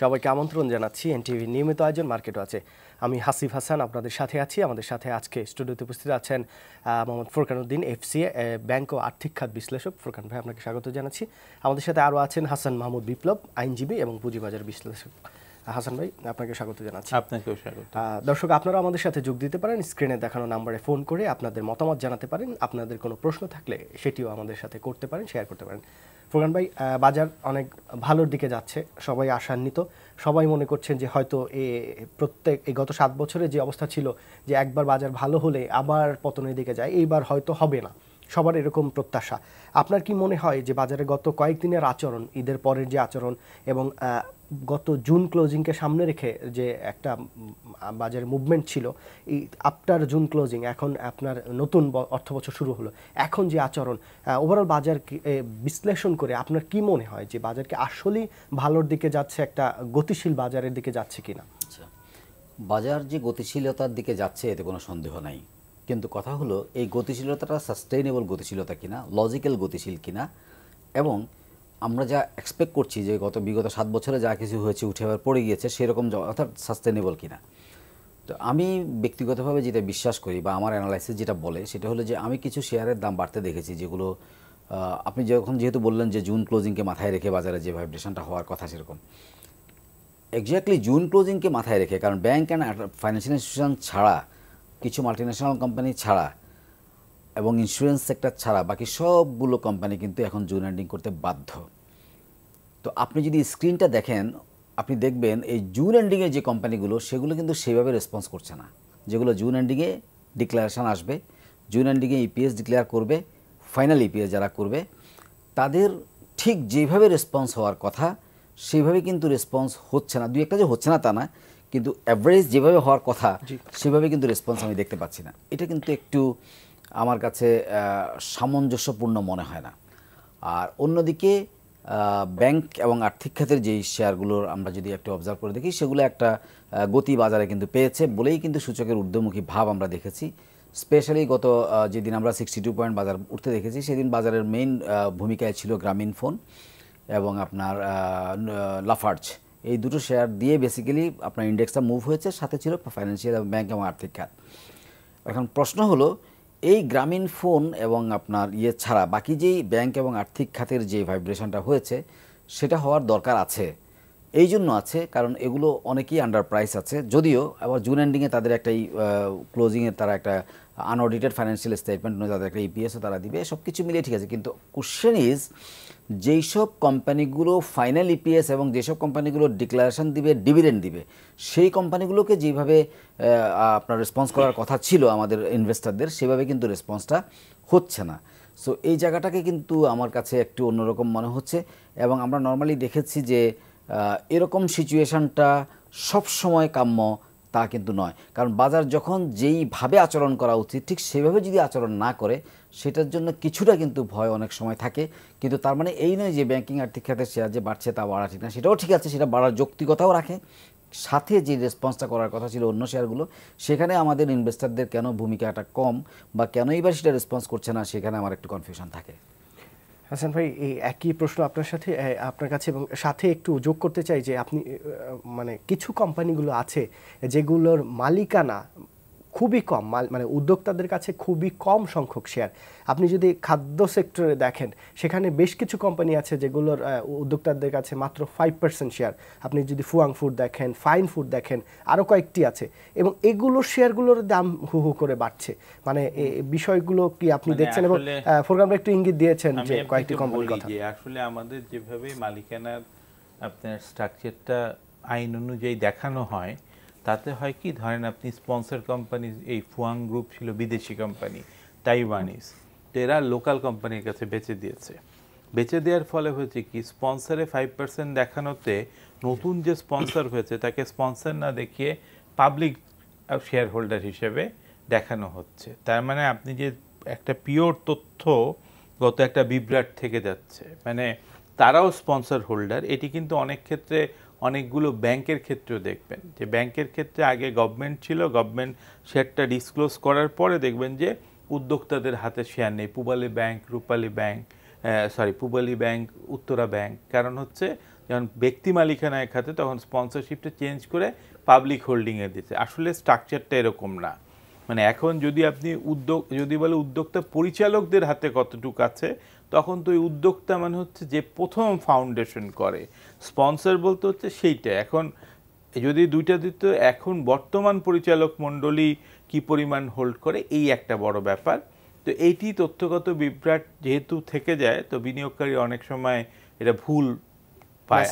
সবাইকে আমন্ত্রণ জানাচ্ছি এনটিভি নিয়মিত আয়োজন মার্কেট আছে। আমি হাসিফ হাসান আপনাদের সাথে আছি। আমাদের সাথে আজকে স্টুডিওতে উপস্থিত আছেন মোহাম্মদ ফুরকান উদ্দিন, এফসিএ ব্যাংক ও আর্থিক খাত বিশ্লেষক। ফুরকান ভাই, আপনাকে স্বাগত জানাচ্ছি। আমাদের সাথে আরও আছেন হাসান মাহমুদ বিপ্লব, আইনজীবী এবং পুঁজিবাজার বিশ্লেষক। হাসান ভাই, আপনাকে স্বাগত জানাচ্ছি। আপনাকেও স্বাগত। দর্শক, আপনারা আমাদের সাথে যোগ দিতে পারেন, স্ক্রিনে দেখানো নাম্বারে ফোন করে আপনাদের মতামত জানাতে পারেন। আপনাদের কোনো প্রশ্ন থাকলে সেটিও আমাদের সাথে করতে পারেন, শেয়ার করতে পারেন। ফুরকান ভাই, বাজার অনেক ভালোর দিকে যাচ্ছে, সবাই আশান্বিত। সবাই মনে করছেন যে হয়তো এই গত 7 বছরে যে অবস্থা ছিল যে একবার বাজার ভালো হলে আবার পতনের দিকে যায়, এইবার হয়তো হবে না, সবার এরকম প্রত্যাশা। আপনার কি মনে হয় যে বাজারে গত কয়েকদিনের আচরণ, ঈদের পরের যে আচরণ এবং গত জুন ক্লোজিংকে সামনে রেখে যে একটা বাজারের মুভমেন্ট ছিল, এই আফটার জুন ক্লোজিং, এখন আপনার নতুন অর্থ বছর শুরু হলো, এখন যে আচরণ, ওভারঅল বাজার বিশ্লেষণ করে আপনার কি মনে হয় যে বাজার কি আসলেই ভালোর দিকে যাচ্ছে, একটা গতিশীল বাজারের দিকে যাচ্ছে কিনা? আচ্ছা, বাজার যে গতিশীলতার দিকে যাচ্ছে এতে কোনো সন্দেহ নাই, কিন্তু কথা হলো এই গতিশীলতাটা সাস্টেইনেবল গতিশীলতা কিনা, লজিক্যাল গতিশীল কিনা, এবং আমরা যা এক্সপেক্ট করছি যে বিগত 7 বছরে যা কিছু হয়েছে উঠে আবার পড়ে গিয়েছে সেরকম অর্থাৎ সাস্টেইনেবল কিনা। তো আমি ব্যক্তিগতভাবে যেটা বিশ্বাস করি বা আমার অ্যানালাইসিস যেটা বলে সেটা হলো যে আমি কিছু শেয়ারের দাম বাড়তে দেখেছি যেগুলো আপনি যেহেতু বললেন যে জুন ক্লোজিংকে মাথায় রেখে বাজারে যে ভাইব্রেশনটা হওয়ার কথা সেরকম এক্স্যাক্টলি জুন ক্লোজিংকে মাথায় রেখে, কারণ ব্যাংক অ্যান্ড ফাইন্যান্সিয়াল ইনস্টিটিউশন ছাড়া, কিছু মাল্টিন্যাশনাল কোম্পানি ছাড়া এবং ইন্স্যুরেন্স সেক্টর ছাড়া বাকি সবগুলো কোম্পানি কিন্তু এখন জুন এন্ডিং করতে বাধ্য। তো আপনি যদি স্ক্রিনটা দেখেন আপনি দেখবেন এই জুন এন্ডিংয়ে যে কোম্পানিগুলো সেগুলো কিন্তু সেভাবে রেসপন্স করছে না। যেগুলো জুন এন্ডিংয়ে ডিক্লারেশন আসবে, জুন এন্ডিংয়ে ইপিএস ডিক্লেয়ার করবে, ফাইনাল ইপিএস যারা করবে তাদের ঠিক যেভাবে রেসপন্স হওয়ার কথা সেভাবে কিন্তু রেসপন্স হচ্ছে না। দুই একটা যে হচ্ছে না তা না, কিন্তু অ্যাভারেজ যেভাবে হওয়ার কথা সেভাবে কিন্তু রেসপন্স আমি দেখতে পাচ্ছি না। এটা কিন্তু একটু আমার কাছে সামঞ্জস্যপূর্ণ মনে হয় না। আর অন্যদিকে ব্যাংক এবং আর্থিক খাতের যেই শেয়ারগুলোর আমরা যদি একটু অবজার্ভ করে দেখি সেগুলো একটা গতি বাজারে কিন্তু পেয়েছে বলেই কিন্তু সূচকের ঊর্ধ্বমুখী ভাব আমরা দেখেছি। স্পেশালি গত যেদিন আমরা 62 পয়েন্ট বাজার উঠতে দেখেছি সেদিন বাজারের মেইন ভূমিকায় ছিল গ্রামীণ ফোন এবং আপনার লাফার্জ, এই দুটো শেয়ার দিয়ে বেসিক্যালি আপনার ইন্ডেক্সটা মুভ হয়েছে, সাথে ছিল ফাইন্যান্সিয়াল ব্যাংক এবং আর্থিক খাত। এখন প্রশ্ন হলো এই গ্রামীণ ফোন এবং আপনার ছাড়া বাকি যেই ব্যাংক এবং আর্থিক খাতের যে ভাইব্রেশনটা হয়েছে সেটা হওয়ার দরকার আছে। এই জন্য আছে কারণ এগুলো অনেকেই আন্ডার প্রাইস আছে, যদিও আবার জুন এন্ডিংয়ে তাদের একটা ক্লোজিংয়ে তারা একটা আনঅডিটেড ফাইন্যান্সিয়াল স্টেটমেন্ট নয়, তাদের একটা ইপিএসও তারা দিবে, সব কিছু মিলিয়ে ঠিক আছে। কিন্তু কোশ্চেন ইজ যেই সব কোম্পানিগুলো ফাইনাল ইপিএস এবং যেসব কোম্পানিগুলো ডিক্লারেশন দিবে, ডিভিডেন্ড দিবে, সেই কোম্পানিগুলোকে যেভাবে আপনার রেসপন্স করার কথা ছিল আমাদের ইনভেস্টরদের সেভাবে কিন্তু রেসপন্সটা হচ্ছে না। সো এই জায়গাটাকে কিন্তু আমার কাছে একটু অন্যরকম মনে হচ্ছে। এবং আমরা নর্মালি দেখেছি যে এরকম সিচুয়েশনটা সবসময় কাম্য তা কিন্তু নয়, কারণ বাজার যখন যেইভাবে আচরণ করা উচিত ঠিক সেভাবে যদি আচরণ না করে সেটার জন্য কিছুটা কিন্তু ভয় অনেক সময় থাকে। কিন্তু তার মানে এই নয় যে ব্যাংকিং আর্থিক খাতের শেয়ার যে বাড়ছে তা বাড়া ঠিক না, সেটাও ঠিক আছে, সেটা বাড়ার যৌক্তিকতাও রাখে। সাথে যে রেসপন্সটা করার কথা ছিল অন্য শেয়ারগুলো সেখানে আমাদের ইনভেস্টরদের কেন ভূমিকাটা কম বা কেনই বা সেটা রেসপন্স করছে না, সেখানে আমার একটু কনফিউশন থাকে। হাসান ভাই, এই একই প্রশ্ন আপনার কাছে এবং সাথে একটু যোগ করতে চাই যে আপনি মানে কিছু কোম্পানিগুলো আছে যেগুলোর মালিকানা খুবই কম, মানে উদ্যোক্তাদের কাছে খুবই কম সংখ্যক শেয়ার। আপনি যদি খাদ্য সেক্টরে দেখেন সেখানে বেশ কিছু কোম্পানি আছে যেগুলোর উদ্যোক্তাদের কাছে মাত্র 5% শেয়ার। আপনি যদি ফুয়াং ফুড দেখেন, ফাইন ফুড দেখেন, আরও কয়েকটি আছে, এবং এগুলোর শেয়ারগুলোর দাম হু হু করে বাড়ছে। মানে বিষয়গুলো কি আপনি দেখছেন? এবং প্রোগ্রামে একটু ইঙ্গিত দিয়েছেন যে কয়েকটি কোম্পানির কথা। আসলে আমাদের যেভাবে মালিকানার আপনার স্ট্রাকচারটা আইন অনুযায়ী দেখানো হয় তাতে হয় কি, ধরেন আপনি স্পন্সর কোম্পানি, এই ফুয়াং গ্রুপ ছিল বিদেশি কোম্পানি, তাইওয়ানিজ, তো এরা লোকাল কোম্পানির কাছে বেচে দিয়েছে। বেচে দেওয়ার ফলে হয়েছে কি, স্পন্সরে 5% দেখানোতে নতুন যে স্পন্সর হয়েছে তাকে স্পন্সর না দেখিয়ে পাবলিক শেয়ার হোল্ডার হিসেবে দেখানো হচ্ছে। তার মানে আপনি যে একটা পিওর তথ্য গত একটা বিভ্রাট থেকে যাচ্ছে, মানে তারাও স্পন্সর হোল্ডার। এটি কিন্তু অনেক ক্ষেত্রে অনেকগুলো ব্যাংকের ক্ষেত্রেও দেখবেন যে ব্যাংকের ক্ষেত্রে আগে গভর্নমেন্ট ছিল, গভর্নমেন্ট শেয়ারটা ডিসক্লোজ করার পরে দেখবেন যে উদ্যোক্তাদের হাতে শেয়ার নেই। পূবালী ব্যাংক, উত্তরা ব্যাংক, কারণ হচ্ছে যখন ব্যক্তি মালিকানায় খাতে তখন স্পন্সরশিপটা চেঞ্জ করে পাবলিক হোল্ডিংয়ে দিচ্ছে। আসলে স্ট্রাকচারটা এরকম না। মানে এখন যদি আপনি যদি বলে উদ্যোক্তা পরিচালকদের হাতে কতটুকু আছে, তখন তো ওই উদ্যোক্তা মানে হচ্ছে যে প্রথম ফাউন্ডেশন করে, স্পন্সর বলতে হচ্ছে সেইটা। এখন যদি দুইটা দিত, এখন বর্তমান পরিচালক মণ্ডলী কি পরিমাণ হোল্ড করে এই একটা বড় ব্যাপার। তো এইটি তথ্যগত বিভ্রাট যেহেতু থেকে যায়, তো বিনিয়োগকারী অনেক সময় এটা ভুল পায়।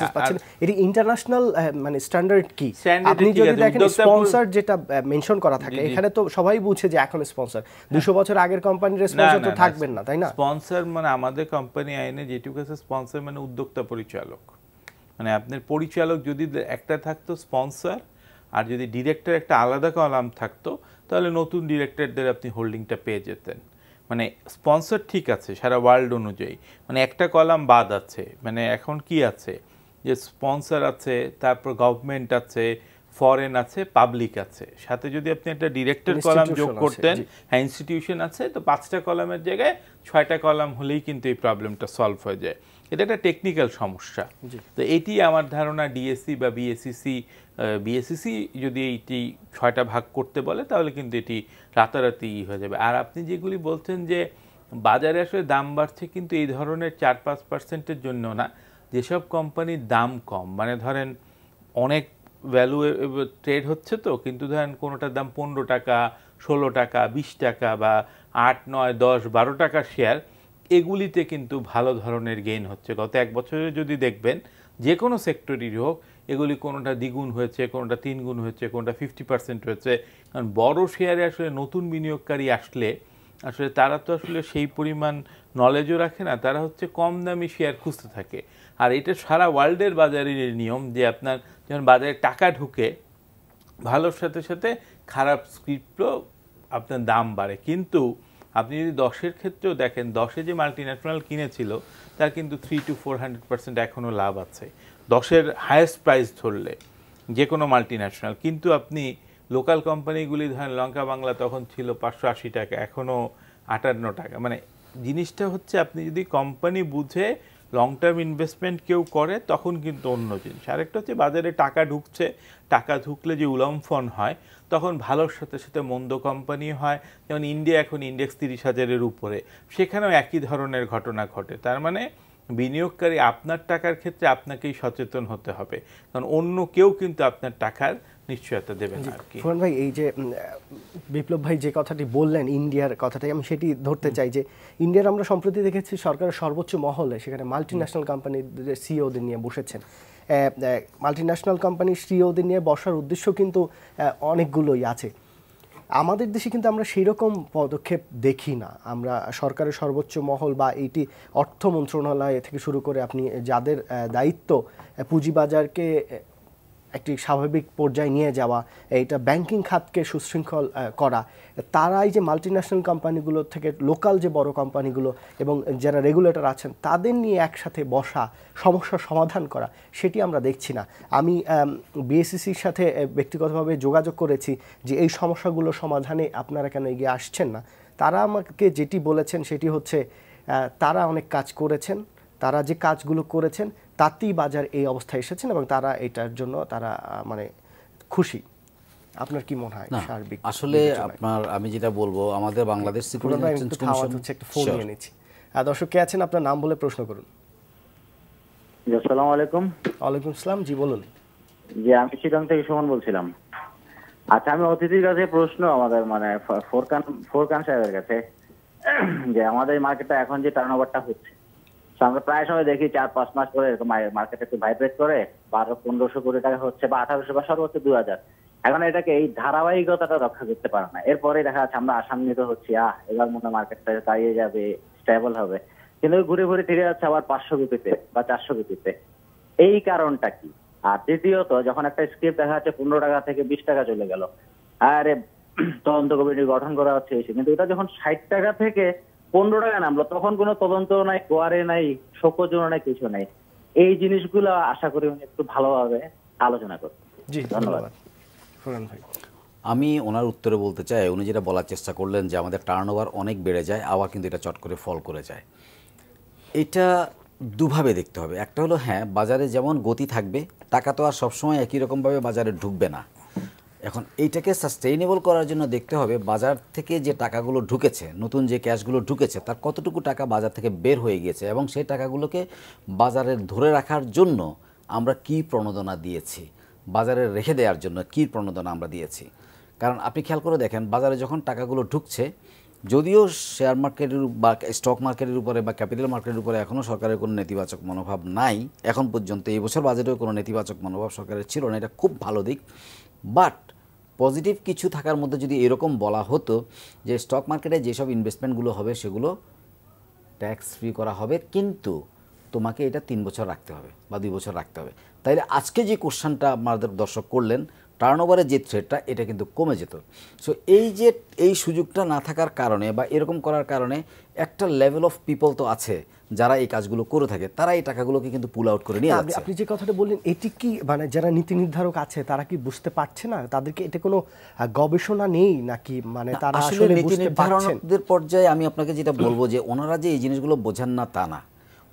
এটি ইন্টারন্যাশনাল মানে স্ট্যান্ডার্ড কি? Standard আপনি ঠিক যদি আছে, দেখেন উদ্যোক্তা স্পন্সর যেটা মেনশন করা থাকে, এখানে তো সবাই বুঝে যে এখন স্পন্সর 200 বছর আগের কোম্পানির স্পন্সর তো থাকবেন না, তাই না? স্পন্সর মানে আমাদের কোম্পানি আইনে যেটুকু আছে, স্পন্সর মানে উদ্যোক্তা পরিচালক। মানে আপনার পরিচালক যদি একটা থাকতো স্পন্সর, আর যদি ডিরেক্টর একটা আলাদা কলাম থাকতো, তাহলে নতুন ডিরেক্টরদের আপনি হোল্ডিংটা পেয়ে যেতেন। মানে স্পন্সর ঠিক আছে সারা ওয়ার্ল্ড অনুযায়ী, মানে একটা কলাম বাদ আছে। মানে এখন কি আছে যে স্পন্সর আছে, তারপর গভর্নমেন্ট আছে, ফরেন আছে, পাবলিক আছে, সাথে যদি আপনি একটা ডিরেক্টর কলাম যোগ করতেন, হ্যাঁ ইনস্টিটিউশন আছে, তো 5টা কলামের জায়গায় 6টা কলাম হলেই কিন্তু এই প্রবলেমটা সলভ হয়ে যায়। এটা একটা টেকনিক্যাল সমস্যা। তো এটি আমার ধারণা ডিএসসি বা বিএসসিসি যদি এইটি 6টা ভাগ করতে বলে, তাহলে কিন্তু এটি রাতারাতি হয়ে যাবে। আর আপনি যেগুলি বলছেন যে বাজারে আসলে দাম বাড়ছে, কিন্তু এই ধরনের 4-5%-এর জন্য না। যেসব কোম্পানির দাম কম, মানে ধরেন অনেক ভ্যালু ট্রেড হচ্ছে, তো কিন্তু ধরেন কোনোটার দাম 15 টাকা, 16 টাকা, 20 টাকা বা 8, 9, 10, 12 টাকার শেয়ার, এগুলিতে কিন্তু ভালো ধরনের গেইন হচ্ছে। গত 1 বছরে যদি দেখবেন যে কোনো সেক্টরই হোক, এগুলি কোনোটা দ্বিগুণ হয়েছে, কোনোটা 3 গুণ হয়েছে, কোনোটা 50% হয়েছে। কারণ বড় শেয়ারে আসলে নতুন বিনিয়োগকারী আসলে আসলে তারা তো আসলে সেই পরিমাণ নলেজও রাখে না, তারা হচ্ছে কম দামি শেয়ার খুঁজতে থাকে। আর এটা সারা ওয়ার্ল্ডের বাজারের নিয়ম যে আপনার যখন বাজারে টাকা ঢুকে, ভালোর সাথে সাথে খারাপ স্ক্রিপ্টও আপনার দাম বাড়ে। কিন্তু আপনি যদি 10-এর ক্ষেত্রেও দেখেন, 10-এ যে মাল্টিন্যাশনাল কিনেছিল তার কিন্তু 300-400% এখনও লাভ আছে 10-এর হায়েস্ট প্রাইস ধরলে যে কোনো মাল্টিন্যাশনাল। কিন্তু আপনি লোকাল কোম্পানিগুলি ধরেন লঙ্কা বাংলা তখন ছিল 580 টাকা, এখনও 58 টাকা। মানে জিনিসটা হচ্ছে আপনি যদি কোম্পানি বুঝে লং টার্ম ইনভেস্টমেন্ট কেউ করে, তখন কিন্তু অন্য জিনিস। আরেকটা হচ্ছে বাজারে টাকা ঢুকছে, টাকা ঢুকলে যে উলম্ফন হয়, তখন ভালোর সাথে সাথে মন্দ কোম্পানি হয়। যেমন ইন্ডিয়া এখন ইন্ডেক্স 30,000-এর উপরে, সেখানেও একই ধরনের ঘটনা ঘটে। তার মানে বিনিয়োগকারী আপনার টাকার ক্ষেত্রে আপনাকেই সচেতন হতে হবে, কারণ অন্য কেউ কিন্তু আপনার টাকার নিশ্চয়তা দেবে না আর কি। ফুরহান ভাই, এই যে বিপ্লব ভাই যে কথাটি বললেন ইন্ডিয়ার কথাটাই আমি সেটি ধরতে চাই যে ইন্ডিয়ার আমরা সম্প্রতি দেখেছি সরকারের সর্বোচ্চ মহলে সেখানে মাল্টিন্যাশনাল কোম্পানির সিইওদের নিয়ে বসেছেন। মাল্টিন্যাশনাল কোম্পানির সিইওদের নিয়ে বসার উদ্দেশ্য কিন্তু অনেকগুলোই আছে। আমাদের দেশে কিন্তু আমরা সেই রকম পদক্ষেপ দেখি না। আমরা সরকারের সর্বোচ্চ মহল বা এইটি অর্থ মন্ত্রণালয় থেকে শুরু করে আপনি যাদের দায়িত্ব পুঁজিবাজারকে একটি স্বাভাবিক পর্যায়ে নিয়ে যাওয়া, এইটা ব্যাংকিং খাতকে সুশৃঙ্খল করা, তারাই যে মাল্টিন্যাশনাল কোম্পানিগুলো থেকে লোকাল যে বড় কোম্পানিগুলো এবং যারা রেগুলেটর আছেন তাদের নিয়ে একসাথে বসা, সমস্যার সমাধান করা, সেটি আমরা দেখছি না। আমি বিএসসিসির সাথে ব্যক্তিগতভাবে যোগাযোগ করেছি যে এই সমস্যাগুলো সমাধানে আপনারা কেন এগিয়ে আসছেন না। তারা আমাকে যেটি বলেছেন সেটি হচ্ছে তারা অনেক কাজ করেছেন, তারা যে কাজগুলো করেছেন তাতেই বাজার এই অবস্থায় এসেছেন এবং তারা এটার জন্য তারা মানে খুশি। আপনার কি মনে হয় সার্বিক? আসলে আমি যেটা বলবো, আমাদের বাংলাদেশ সিকিউরিটি এক্সচেঞ্জ কমিশন একটু ফোন নিয়ে নিচ্ছি। দর্শক কে আছেন, আপনার নাম বলে প্রশ্ন করুন। আসসালামু আলাইকুম। ওয়ালাইকুম আসসালাম, জি বলুন। জি, আমি চিটাং থেকে সুমন বলছিলাম। আচ্ছা, আমি অতিথির কাছে প্রশ্ন, আমাদের মানে ফোরকান সাহেবের কাছে, যে আমাদের মার্কেটটা এখন যে টার্নওভারটা হচ্ছে, আমরা প্রায় সময় দেখি 4-5 মাস পরে মার্কেট একটু ভাইব্রেট করে 1200-1500 কোটি টাকা হচ্ছে বা 1800 বা সর্বোচ্চ 2000। এখন এটাকে এই ধারাবাহিকতাটা রক্ষা করতে পারে না। এরপরে দেখা যাচ্ছে আমরা আশান্বিত হচ্ছি, এবার মনে হয় মার্কেটটা দাঁড়িয়ে যাবে, স্টেবল হবে, কিন্তু ঘুরে ঘুরে ফিরে যাচ্ছে আবার 500 কোটিতে বা 400 কোটিতে। এই কারণটা কি? আর দ্বিতীয়ত, যখন একটা স্ক্রিপ্ট দেখা যাচ্ছে 15 টাকা থেকে 20 টাকা চলে গেল, আরে তদন্ত কমিটি গঠন করা হচ্ছে এসে, কিন্তু এটা যখন 60 টাকা থেকে 15 টাকা নামলো, তখন কোনো তদন্ত নাই, কোয়ারে নাই, শোকজনও নাই, কিছু নাই। এই জিনিসগুলো আশা করি উনি একটু ভালোভাবে আলোচনা করবেন। জি, ধন্যবাদ। ফুরহান ভাই, আমি ওনার উত্তরে বলতে চাই, উনি যেটা বলার চেষ্টা করলেন যে আমাদের টার্নওভার অনেক বেড়ে যায়, আবার কিন্তু এটা চট করে ফল করে যায়। এটা দুভাবে দেখতে হবে। একটা হলো হ্যাঁ, বাজারে যেমন গতি থাকবে, টাকা তো আর সবসময় একই রকমভাবে বাজারে ঢুকবে না। এখন এইটাকে সাস্টেইনেবল করার জন্য দেখতে হবে বাজার থেকে যে টাকাগুলো ঢুকেছে, নতুন যে ক্যাশগুলো ঢুকেছে, তার কতটুকু টাকা বাজার থেকে বের হয়ে গিয়েছে এবং সেই টাকাগুলোকে বাজারে ধরে রাখার জন্য আমরা কি প্রণোদনা দিয়েছি, বাজারে রেখে দেওয়ার জন্য কি প্রণোদনা আমরা দিয়েছি। কারণ আপনি খেয়াল করে দেখেন, বাজারে যখন টাকাগুলো ঢুকছে, যদিও শেয়ার মার্কেটের বা স্টক মার্কেটের উপরে বা ক্যাপিটাল মার্কেটের উপরে এখনও সরকারের কোনো নেতিবাচক মনোভাব নাই, এখন পর্যন্ত এই বছর বাজেটেও কোনো নেতিবাচক মনোভাব সরকারের ছিল না, এটা খুব ভালো দিক। বাট পজিটিভ কিছু থাকার মধ্যে যদি এরকম বলা হতো যে স্টক মার্কেটে যেসব ইনভেস্টমেন্টগুলো হবে সেগুলো ট্যাক্স ফ্রি করা হবে, কিন্তু তোমাকে এটা 3 বছর রাখতে হবে বা 2 বছর রাখতে হবে, তাইলে আজকে যে কোশ্চেনটা আমাদের দর্শক করলেন, টার্নওভারের যে থ্রেটটা, এটা কিন্তু কমে যেত। সো এই সুযোগটা না থাকার কারণে বা এরকম করার কারণে একটা লেভেল অফ পিপল তো আছে যারা এই কাজগুলো করে থাকে, তারা এই টাকাগুলোকে কিন্তু পুল আউট করে নিয়ে যাচ্ছে। আপনি যে কথাটা বললেন, এটি কি মানে যারা নীতি নির্ধারক আছে তারা কি বুঝতে পারছে না? তাদেরকে এটা কোনো গবেষণা নেই নাকি, মানে তারা আসলে নীতি বুঝতে পারছেন? নির্ধারকদের পর্যায়ে আমি আপনাকে যেটা বলবো যে ওনারা যে এই জিনিসগুলো বোঝেন না তা না,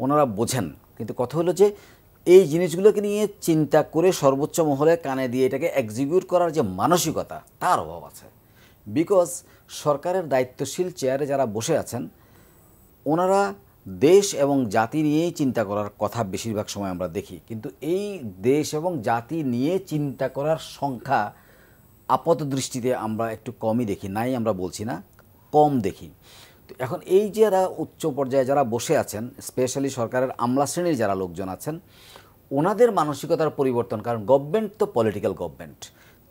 ওনারা বোঝেন, কিন্তু কথা হলো যে এই জিনিসগুলোকে নিয়ে চিন্তা করে সর্বোচ্চ মহলে কানে দিয়ে এটাকে এক্সিকিউট করার যে মানসিকতা, তার অভাব আছে। বিকজ সরকারের দায়িত্বশীল চেয়ারে যারা বসে আছেন, ওনারা দেশ এবং জাতি নিয়েই চিন্তা করার কথা বেশিরভাগ সময় আমরা দেখি, কিন্তু এই দেশ এবং জাতি নিয়ে চিন্তা করার সংখ্যা আপাত দৃষ্টিতে আমরা একটু কমই দেখি, নাই আমরা বলছি না, কম দেখি। তো এখন এই যারা উচ্চ পর্যায়ে যারা বসে আছেন, স্পেশালি সরকারের আমলা শ্রেণীর যারা লোকজন আছেন, ওনাদের মানসিকতার পরিবর্তন, কারণ গভর্নমেন্ট তো পলিটিক্যাল গভর্নমেন্ট,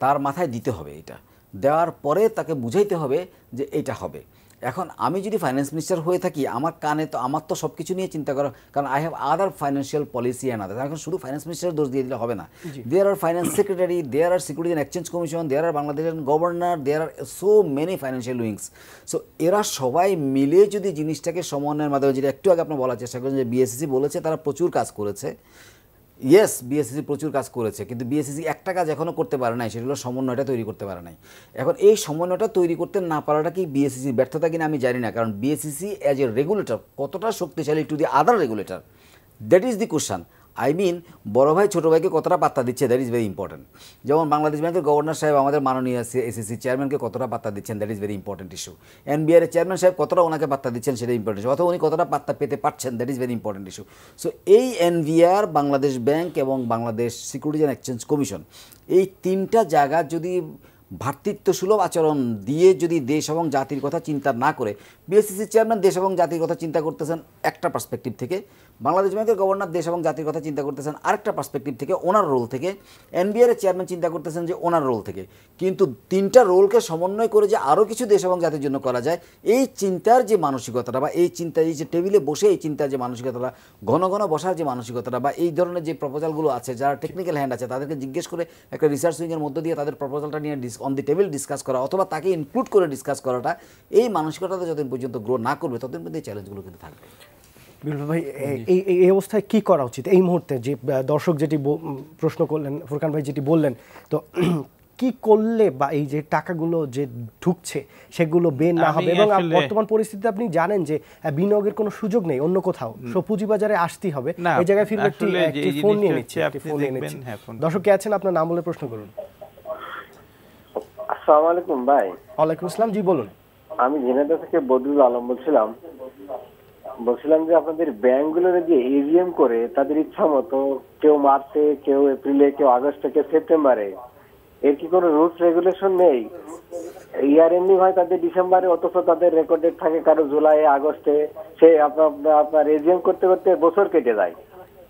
তার মাথায় দিতে হবে, এটা দেওয়ার পরে তাকে বুঝাইতে হবে যে এটা হবে। এখন আমি যদি ফাইন্যান্স মিনিস্টার হয়ে থাকি, আমার কানে তো আমার তো সব কিছু নিয়ে চিন্তা করা, কারণ I have other financial policy and other. এখন শুধু ফাইন্যান্স মিনিস্টারের দোষ দিয়ে দিলে হবে না। There are finance secretary, there are security and exchange commission, there are বাংলাদেশের governor, there are so many financial wings. So এরা সবাই মিলে যদি জিনিসটাকে সমন্বয়ের মাধ্যমে, যেটা একটু আগে আপনার বলার চেষ্টা করেন যে বিএসসিসি বলেছে তারা প্রচুর কাজ করেছে, ইয়েস বিএসসিসি প্রচুর কাজ করেছে, কিন্তু বিএসসিসি একটা কাজ এখনও করতে পারে নাই, সেটা হলো সমন্বয়টা তৈরি করতে পারে নাই। এখন এই সমন্বয়টা তৈরি করতে না পারাটা কি বিএসসিসির ব্যর্থতা কিনা আমি জানি না, কারণ বিএসসিসি অ্যাজ এ রেগুলেটর কতটা শক্তিশালী to the other regulator, that is the question. I mean বড় ভাই ছোটো ভাইকে কতটা পাত্তা দিচ্ছে, দ্যাট ইজ ভেরি ইম্পর্টেন্ট। যেমন বাংলাদেশ ব্যাংকের গভর্নর সাহেব আমাদের মাননীয় এসিসি চেয়ারম্যানকে কতটা পাত্তা দিচ্ছেন, that is very important issue. NBR এর চেয়ারম্যান সাহেব কতটা ওনাকে পাত্তা দিচ্ছেন, সেটা ইম্পর্টেন্ট ইস্যু, অথবা উনি কতটা পাত্তা পেতে পারছেন, that is very important issue. So এই এনবিআর, বাংলাদেশ ব্যাংক এবং Bangladesh security and exchange commission, এই তিনটা জায়গা যদি ভ্রাতৃত্বসুলভ আচরণ দিয়ে যদি দেশ এবং জাতির কথা চিন্তা না করে, বিএসসিসি চেয়ারম্যান দেশ এবং জাতির কথা চিন্তা করতেছেন একটা পার্সপেক্টিভ থেকে, বাংলাদেশ ব্যাংকের গভর্নর দেশ এবং জাতির কথা চিন্তা করতেছেন আরেকটা পার্সপেক্টিভ থেকে, ওনার রোল থেকে, এনবিআর এর চেয়ারম্যান চিন্তা করতেছেন যে ওনার রোল থেকে, কিন্তু তিনটা রোলকে সমন্বয় করে যে আরও কিছু দেশ এবং জাতির জন্য করা যায়, এই চিন্তার যে মানসিকতাটা বা এই চিন্তা, এই যে টেবিলে বসে এই চিন্তার যে মানসিকতাটা, ঘন ঘন বসার যে মানসিকতাটা, বা এই ধরনের যে প্রপোজালগুলো আছে, যারা টেকনিক্যাল হ্যান্ড আছে তাদেরকে জিজ্ঞেস করে একটা রিসার্চ উইংয়ের মধ্য দিয়ে তাদের প্রপোজালটা নিয়ে অন দি টেবিল ডিসকাস করা, অথবা তাকে ইনক্লুড করে ডিসকাস করাটা, এই মানসিকতাটা যতদিন পর্যন্ত গ্রো না করবে ততদিন পর্যন্ত এই চ্যালেঞ্জগুলো কিন্তু থাকবে। বিল্লাল ভাই, এই অবস্থায় কি করা উচিত এই মুহূর্তে? যে দর্শক যেটি প্রশ্ন করলেন, ফুরকান ভাই যেটি বললেন, তো কি করলে বা এই যে টাকাগুলো যে ঢুকছে সেগুলো বের না হবে? এবং বর্তমান পরিস্থিতিতে আপনি জানেন যে বিনিয়োগের কোনো সুযোগ নেই অন্য কোথাও, সো পুঁজিবাজারে আসতেই হবে। এই জায়গায় ফিরবে একটি ফোন নিয়ে নিচ্ছি। দর্শক কে আছেন, আপনার নাম বলে প্রশ্ন করুন। আসসালামু আলাইকুম ভাই। ওয়ালাইকুম আসসালাম, জি বলুন। আমি ঝিনাইদহ থেকে বদরুল আলম বলছিলাম যে আপনাদের ব্যাংকগুলোর যে এজিএম করে তাদের ইচ্ছা মতো, কেউ মার্চে, কেউ এপ্রিলে, কেউ আগস্টে, কেউ সেপ্টেম্বরে, এর কি কোনো রুলস রেগুলেশন নেই? ইয়ার এমনি হয় তাদের ডিসেম্বরে, অথচ তাদের রেকর্ডেড থাকে কারো জুলাই, আগস্টে, সে আপনার এজিএম করতে করতে বছর কেটে যায়।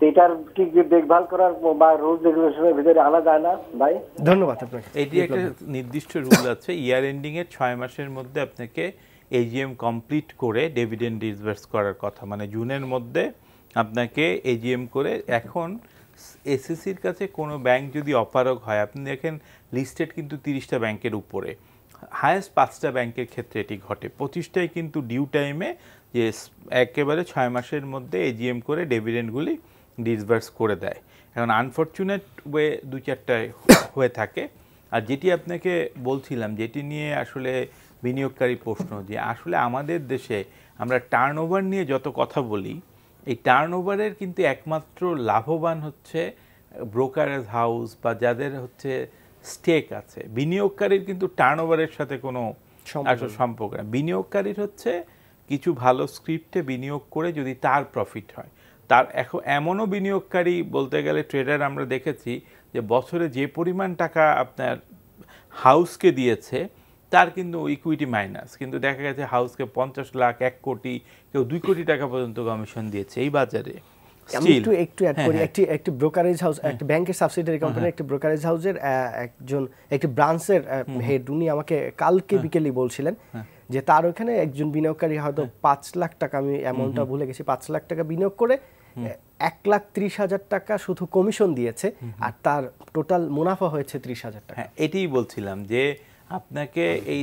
এটার কি দেখভাল করার বা রুলস রেগুলেশনের ভিতরে আনা যায় না ভাই? ধন্যবাদ আপনাকে। এটি একটা নির্দিষ্ট রুল আছে, ইয়ার এন্ডিং এর 6 মাসের মধ্যে আপনাকে এজিএম কমপ্লিট করে ডিভিডেন্ড ডিসবার্স করার কথা, মানে জুনের মধ্যে আপনাকে এজিএম করে। এখন এসএসসির কাছে কোনো ব্যাংক যদি অপারগ হয়, আপনি দেখেন লিস্টেড কিন্তু 30টা ব্যাংকের উপরে, হায়েস্ট 5টা ব্যাংকের ক্ষেত্রে এটি ঘটে, 25টাই কিন্তু ডিউ টাইমে যে একেবারে 6 মাসের মধ্যে এজিএম করে ডিভিডেন্ডগুলি ডিসবার্স করে দেয়। এখন আনফরচুনেট ওয়ে 2-4টায় হয়ে থাকে। আর যেটি আপনাকে বলছিলাম, যেটি নিয়ে আসলে বিনিয়োগকারী প্রশ্ন, যে আসলে আমাদের দেশে আমরা টার্নওভার নিয়ে যত কথা বলি, এই টার্নওভারের কিন্তু একমাত্র লাভবান হচ্ছে ব্রোকারেজ হাউস বা যাদের হচ্ছে স্টেক আছে। বিনিয়োগকারীর কিন্তু টার্নওভারের সাথে কোনো আসলে সম্পর্ক না। বিনিয়োগকারীর হচ্ছে কিছু ভালো স্ক্রিপ্টে বিনিয়োগ করে যদি তার প্রফিট হয়। তার এখন এমনও বিনিয়োগকারী বলতে গেলে ট্রেডার আমরা দেখেছি যে বছরে যে পরিমাণ টাকা আপনার হাউসকে দিয়েছে তার কিন্তু ইকুইটি মাইনাস, কিন্তু দেখা গেছে হাউসকে 50 লাখ, 1 কোটি, কেউ 2 কোটি টাকা পর্যন্ত কমিশন দিয়েছে এই বাজারে। আমি একটু অ্যাড করি, একটি ব্রোকারেজ হাউস, একটা ব্যাংকের সাবসিডিয়ারি কোম্পানি, একটি ব্রোকারেজ হাউসের একটি ব্রাঞ্চের হেড, উনি আমাকে কালকে বিকেলে বলছিলেন যে তার ওখানে একজন বিনিয়োগকারী হয়তো 5 লাখ টাকা, আমি অ্যামাউন্টটা ভুলে গেছি, 5 লাখ টাকা বিনিয়োগ করে 1,30,000 টাকা শুধু কমিশন দিয়েছে, আর তার টোটাল মুনাফা হয়েছে 30,000 টাকা। এটাই বলছিলাম যে আপনাকে এই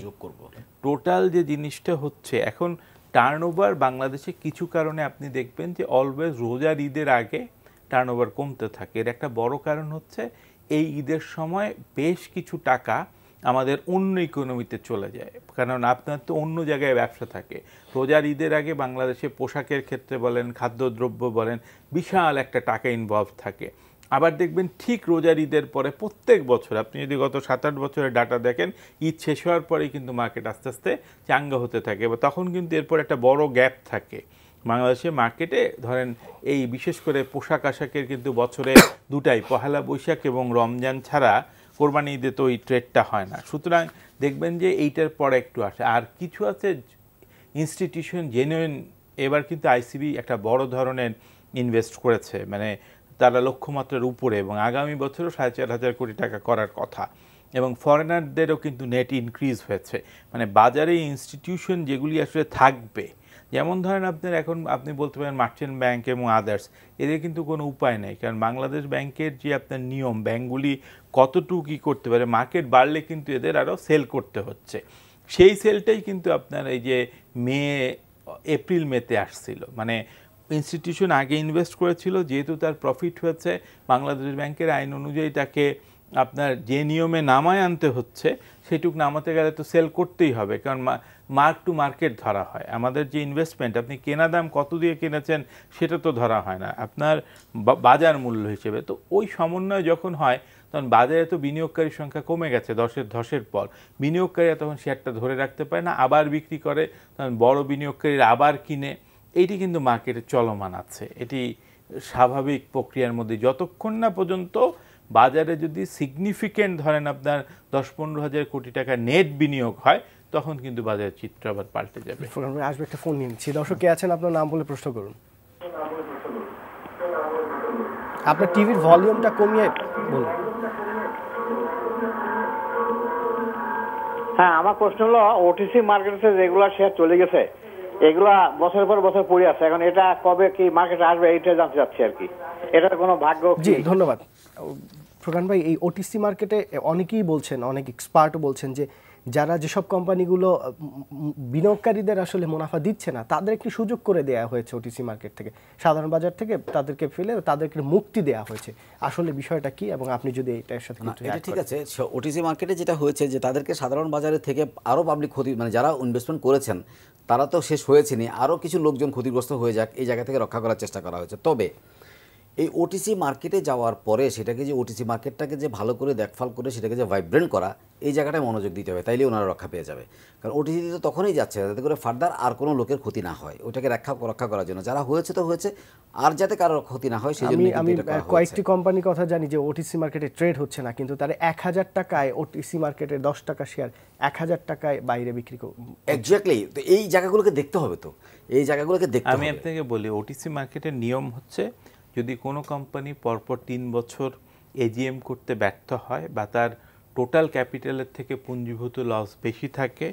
টোটাল যে জিনিসটা হচ্ছে এখন টার্নওভার বাংলাদেশে কিছু কারণে আপনি দেখবেন যে অলওয়েজ রোজার ঈদের আগে টার্নওভার কমতে থাকে। এর একটা বড় কারণ হচ্ছে এই ঈদের সময় বেশ কিছু টাকা আমাদের অন্য ইকোনমিতে চলে যায়, কারণ আপনার তো অন্য জায়গায় ব্যবসা থাকে। রোজার ঈদের আগে বাংলাদেশে পোশাকের ক্ষেত্রে বলেন, খাদ্যদ্রব্য বলেন, বিশাল একটা টাকা ইনভলভ থাকে। আবার দেখবেন ঠিক রোজার ঈদের পরে প্রত্যেক বছর আপনি যদি গত 7-8 বছরের ডাটা দেখেন, ঈদ শেষ হওয়ার পরেই কিন্তু মার্কেট আস্তে আস্তে চাঙ্গা হতে থাকে, বা তখন কিন্তু এরপর একটা বড় গ্যাপ থাকে বাংলাদেশের মার্কেটে। ধরেন এই বিশেষ করে পোশাক আশাকের কিন্তু বছরে দুটাই, পহেলা বৈশাখ এবং রমজান ছাড়া কোরবানি ঈদে তো ওই ট্রেডটা হয় না। সুতরাং দেখবেন যে এইটার পরে একটু আসে। আর কিছু আছে ইনস্টিটিউশন জেনুইন, এবার কিন্তু আইসিবি একটা বড় ধরনের ইনভেস্ট করেছে, মানে তারা লক্ষ্যমাত্রার উপরে, এবং আগামী বছরও 4,500 কোটি টাকা করার কথা, এবং ফরেনারদেরও কিন্তু নেট ইনক্রিজ হয়েছে। মানে বাজারে ইনস্টিটিউশন যেগুলি আসলে থাকবে, যেমন ধরেন আপনার এখন আপনি বলতে পারেন মার্চেন্ট ব্যাংক এবং আদার্স, এদের কিন্তু কোনো উপায় নেই, কারণ বাংলাদেশ ব্যাংকের যে আপনার নিয়ম, ব্যাংকগুলি কতটুকু কী করতে পারে, মার্কেট বাড়লে কিন্তু এদের আরও সেল করতে হচ্ছে। সেই সেলটাই কিন্তু আপনার এই যে এপ্রিল মেতে আসছিল, মানে ইনস্টিটিউশন আগে ইনভেস্ট করেছিল, যেহেতু তার প্রফিট হয়েছে, বাংলাদেশ ব্যাংকের আইন অনুযায়ী তাকে আপনার যে নিয়মে নামায় আনতে হচ্ছে সেটুক নামাতে গেলে তো সেল করতেই হবে, কারণ মার্ক টু মার্কেট ধরা হয়। আমাদের যে ইনভেস্টমেন্ট, আপনি কেনা দাম কত দিয়ে কিনেছেন সেটা তো ধরা হয় না, আপনার বাজার মূল্য হিসেবে। তো ওই সমন্বয় যখন হয় তখন বাজারে তো বিনিয়োগকারীর সংখ্যা কমে গেছে 10-এর ধসের পর, বিনিয়োগকারীরা তখন শেয়ারটা ধরে রাখতে পারে না, আবার বিক্রি করে, তখন বড় বিনিয়োগকারীরা আবার কিনে। এইটি কিন্তু মার্কেটে চলমান আছে, এটি স্বাভাবিক প্রক্রিয়ার মধ্যে, যতক্ষণ না পর্যন্ত বাজারে যদি সিগনিফিকেন্ট ধরেন আপনার 10-15 হাজার কোটি টাকা নেট বিনিয়োগ হয়, তখন কিন্তু বাজারের চিত্র আবার পাল্টে যাবে। আসবে একটা ফোন নিচ্ছি। দর্শক কে আছেন, আপনার নাম বলে প্রশ্ন করুন। আপনার টিভির ভলিউমটা কমিয়ে বলুন। হ্যাঁ, আমার প্রশ্ন হলো ওটিসি মার্কেটে যেগুলা শেয়ার চলে গেছে, এগুলা বছরের পর বছর পড়ে আছে, এখন এটা কবে কি মার্কেটে আসবে এইটা জানতে চাচ্ছি আর কি, এটার কোনো ভাগ্য? জি ধন্যবাদ ফোরকান ভাই। এই ওটিসি মার্কেটে অনেকেই বলছেন, অনেক এক্সপার্টও বলছেন যে যারা যেসব কোম্পানিগুলো বিনিয়োগকারীদের আসলে মুনাফা দিচ্ছে না, তাদের একটি সুযোগ করে দেওয়া হয়েছে ওটিসি মার্কেট থেকে, সাধারণ বাজার থেকে তাদেরকে ফেলে তাদেরকে মুক্তি দেওয়া হয়েছে। আসলে বিষয়টা কি, এবং আপনি যদি এটার সাথে এটা ঠিক আছে, ওটিসি মার্কেটে যেটা হয়েছে যে তাদেরকে সাধারণ বাজারে থেকে আরও পাবলিক ক্ষতি, মানে যারা ইনভেস্টমেন্ট করেছেন তারা তো শেষ হয়েছেনি, আরও কিছু লোকজন ক্ষতিগ্রস্ত হয়ে যাক এই জায়গা থেকে রক্ষা করার চেষ্টা করা হয়েছে। তবে এই ওটিসি মার্কেটে যাওয়ার পরে সেটাকে যে ওটিসি মার্কেটটাকে যে ভালো করে দেখভাল করে সেটাকে যে ভাইব্রেন্ট করা, এই জায়গাটায় মনোযোগ দিতে হবে, তাইলে ওনারা রক্ষা পেয়ে যাবে। কারণ ওটিসি তো তখনই যাচ্ছে যাতে করে ফার্দার আর কোনো লোকের ক্ষতি না হয়, ওটাকে রক্ষা করার জন্য। যারা হয়েছে তো হয়েছে, আর যাতে কারোর ক্ষতি না হয় সেই জন্য। আমি কয়েকটি কোম্পানির কথা জানি যে ওটিসি মার্কেটে ট্রেড হচ্ছে না, কিন্তু তারা 1,000 টাকায় ওটিসি মার্কেটে 10 টাকা শেয়ার 1,000 টাকায় বাইরে বিক্রি করে। এক্স্যাক্টলি, তো এই জায়গাগুলোকে দেখতে হবে, তো এই জায়গাগুলোকে দেখতে হবে। আমি আপনাকে বলি, ওটিসি মার্কেটের নিয়ম হচ্ছে যদি কোনো কোম্পানি পরপর 3 বছর এজিএম করতে ব্যর্থ হয় বা তার টোটাল ক্যাপিটালের থেকে পুঞ্জীভূত লস বেশি থাকে,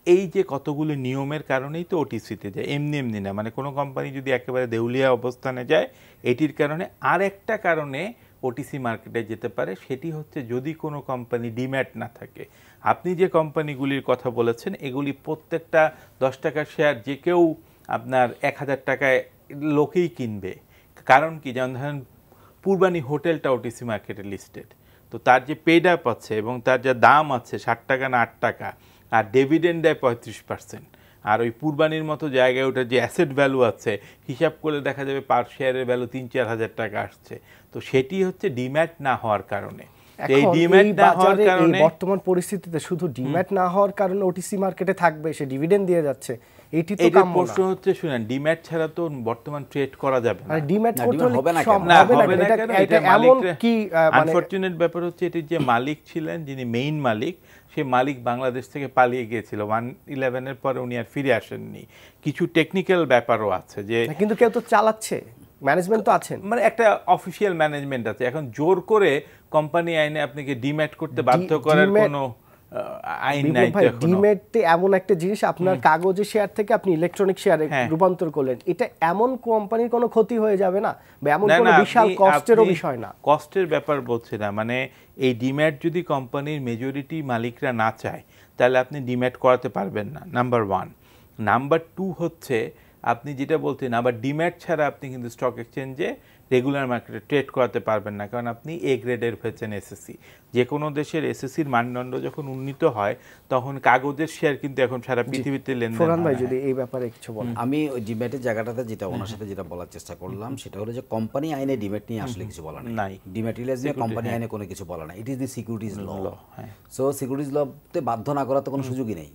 এই যে কতগুলো নিয়মের কারণেই তো ওটিসিতে যায়, এমনি এমনি না। মানে কোনো কোম্পানি যদি একেবারে দেউলিয়া অবস্থানে যায়, এটির কারণে আর একটা কারণে ওটিসি মার্কেটে যেতে পারে, সেটি হচ্ছে যদি কোনো কোম্পানি ডিম্যাট না থাকে। আপনি যে কোম্পানিগুলির কথা বলেছেন এগুলি প্রত্যেকটা 10 টাকার শেয়ার যে কেউ আপনার 1,000 টাকায় লোকেই কিনবে। কারণ কি, যেমন ধরেন পূর্বানী হোটেলটা ওটিসি মার্কেটে লিস্টেড, তো তার যে পেড আপ আছে এবং তার যা দাম আছে 60 টাকা না 8 টাকা, আর ডিভিডেন্ড দেয় 35%। আর ওই পূর্বানীর মতো জায়গায় ওটার যে অ্যাসেট ভ্যালু আছে হিসাব করলে দেখা যাবে পার শেয়ারের ভ্যালু 3-4 হাজার টাকা আসছে। তো সেটি হচ্ছে ডিম্যাট না হওয়ার কারণে। এই ডিম্যাট না হওয়ার কারণে বর্তমান পরিস্থিতিতে শুধু ডিম্যাট না হওয়ার কারণে ওটিসি মার্কেটে থাকবে, সে ডিভিডেন্ড দিয়ে যাচ্ছে, এটি তো কাম্য না। প্রশ্ন হচ্ছে শুনেন, ডিম্যাট ছাড়া তো বর্তমান ট্রেড করা যাবে না। আর ডিম্যাট করতে হলে হবে না হবে না, এটা এমন কি আনফরচুনেট ব্যাপার হচ্ছে এটির যে মালিক ছিলেন, যিনি মেইন মালিক, সে মালিক বাংলাদেশ থেকে পালিয়ে গিয়েছিল 1/11 এর পরে, উনি আর ফিরে আসেননি। কিছু টেকনিক্যাল ব্যাপারও আছে যে, কিন্তু কেউ তো চালাচ্ছে, ম্যানেজমেন্ট তো আছেন, মানে একটা অফিশিয়াল ম্যানেজমেন্ট আছে। এখন জোর করে কোম্পানি আইনে আপনাকে ডিম্যাট করতে বাধ্য করার কোনো আইন নাই। ডিম্যাট এমন একটা জিনিস, আপনার কাগজের শেয়ার থেকে আপনি ইলেকট্রনিক শেয়ারে রূপান্তর করলেন, এটা এমন কোম্পানির কোনো ক্ষতি হয়ে যাবে না, বা এমন কোনো বিশাল কষ্টেরও বিষয় না। কষ্টের ব্যাপার বলছে না, মানে এই ডিম্যাট যদি কোম্পানির মেজরিটি মালিকরা না চায় তাহলে আপনি ডিম্যাট করাতে পারবেন না, নাম্বার 1। নাম্বার 2 হচ্ছে আপনি যেটা বলছেন, আবার ডিম্যাট ছাড়া আপনি কিন্তু স্টক এক্সচেঞ্জে রেগুলার মার্কেটে ট্রেড করাতে পারবেন না, কারণ আপনি এ গ্রেডের হয়েছেন এসএসসি। যে কোনো দেশের এসএসসির মানদণ্ড যখন উন্নীত হয় তখন কাগজের শেয়ার কিন্তু এখন সারা পৃথিবীতে লেনদেন। ফোরান ভাই যদি এই ব্যাপারে কিছু বলেন। আমি ওই ডিম্যাটের জায়গাটাতে যেটা ওনার সাথে যেটা বলার চেষ্টা করলাম সেটা হলো যে কোম্পানি আইনে ডিম্যাট নিয়ে আসলে কিছু বলা নাই। ডিম্যাটিলাইজ নিয়ে কোম্পানি আইনে কোনো কিছু বলা নাই। It is the securities law. So securities লতে বাধ্য না করার তো কোনো সুযোগই নেই।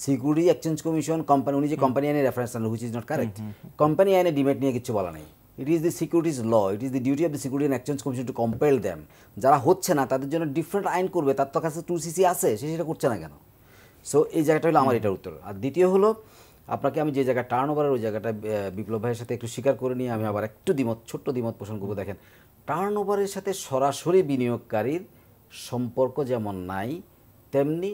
সিকিউরিটি এক্সচেঞ্জ কমিশন কোম্পানি, উনি যে কোম্পানি আইনে রেফারেন্স আনেন, which is not correct. Company আইনে ডিম্যাট নিয়ে কিছু বলা নাই। It is the securities law, it is the duty of the security and exchange commission to compel them. যারা হচ্ছে না তাদের জন্য ডিফারেন্ট আইন করবে, তার তো কাছে 2cc আছে, সে সেটা করছে না কেন? সো এই জায়গাটা হলো আমার এটার উত্তর। আর দ্বিতীয় হলো, আপনাকে আমি যে জায়গায় টার্ন ওভারের ওই জায়গাটা বিপ্লব ভাইয়ের সাথে একটু স্বীকার করে নিয়ে আমি আবার একটু ছোট্ট দ্বিমত পোষণ করবো। দেখেন, টার্ন ওভারের সাথে সরাসরি বিনিয়োগকারীর সম্পর্ক যেমন নাই, তেমনি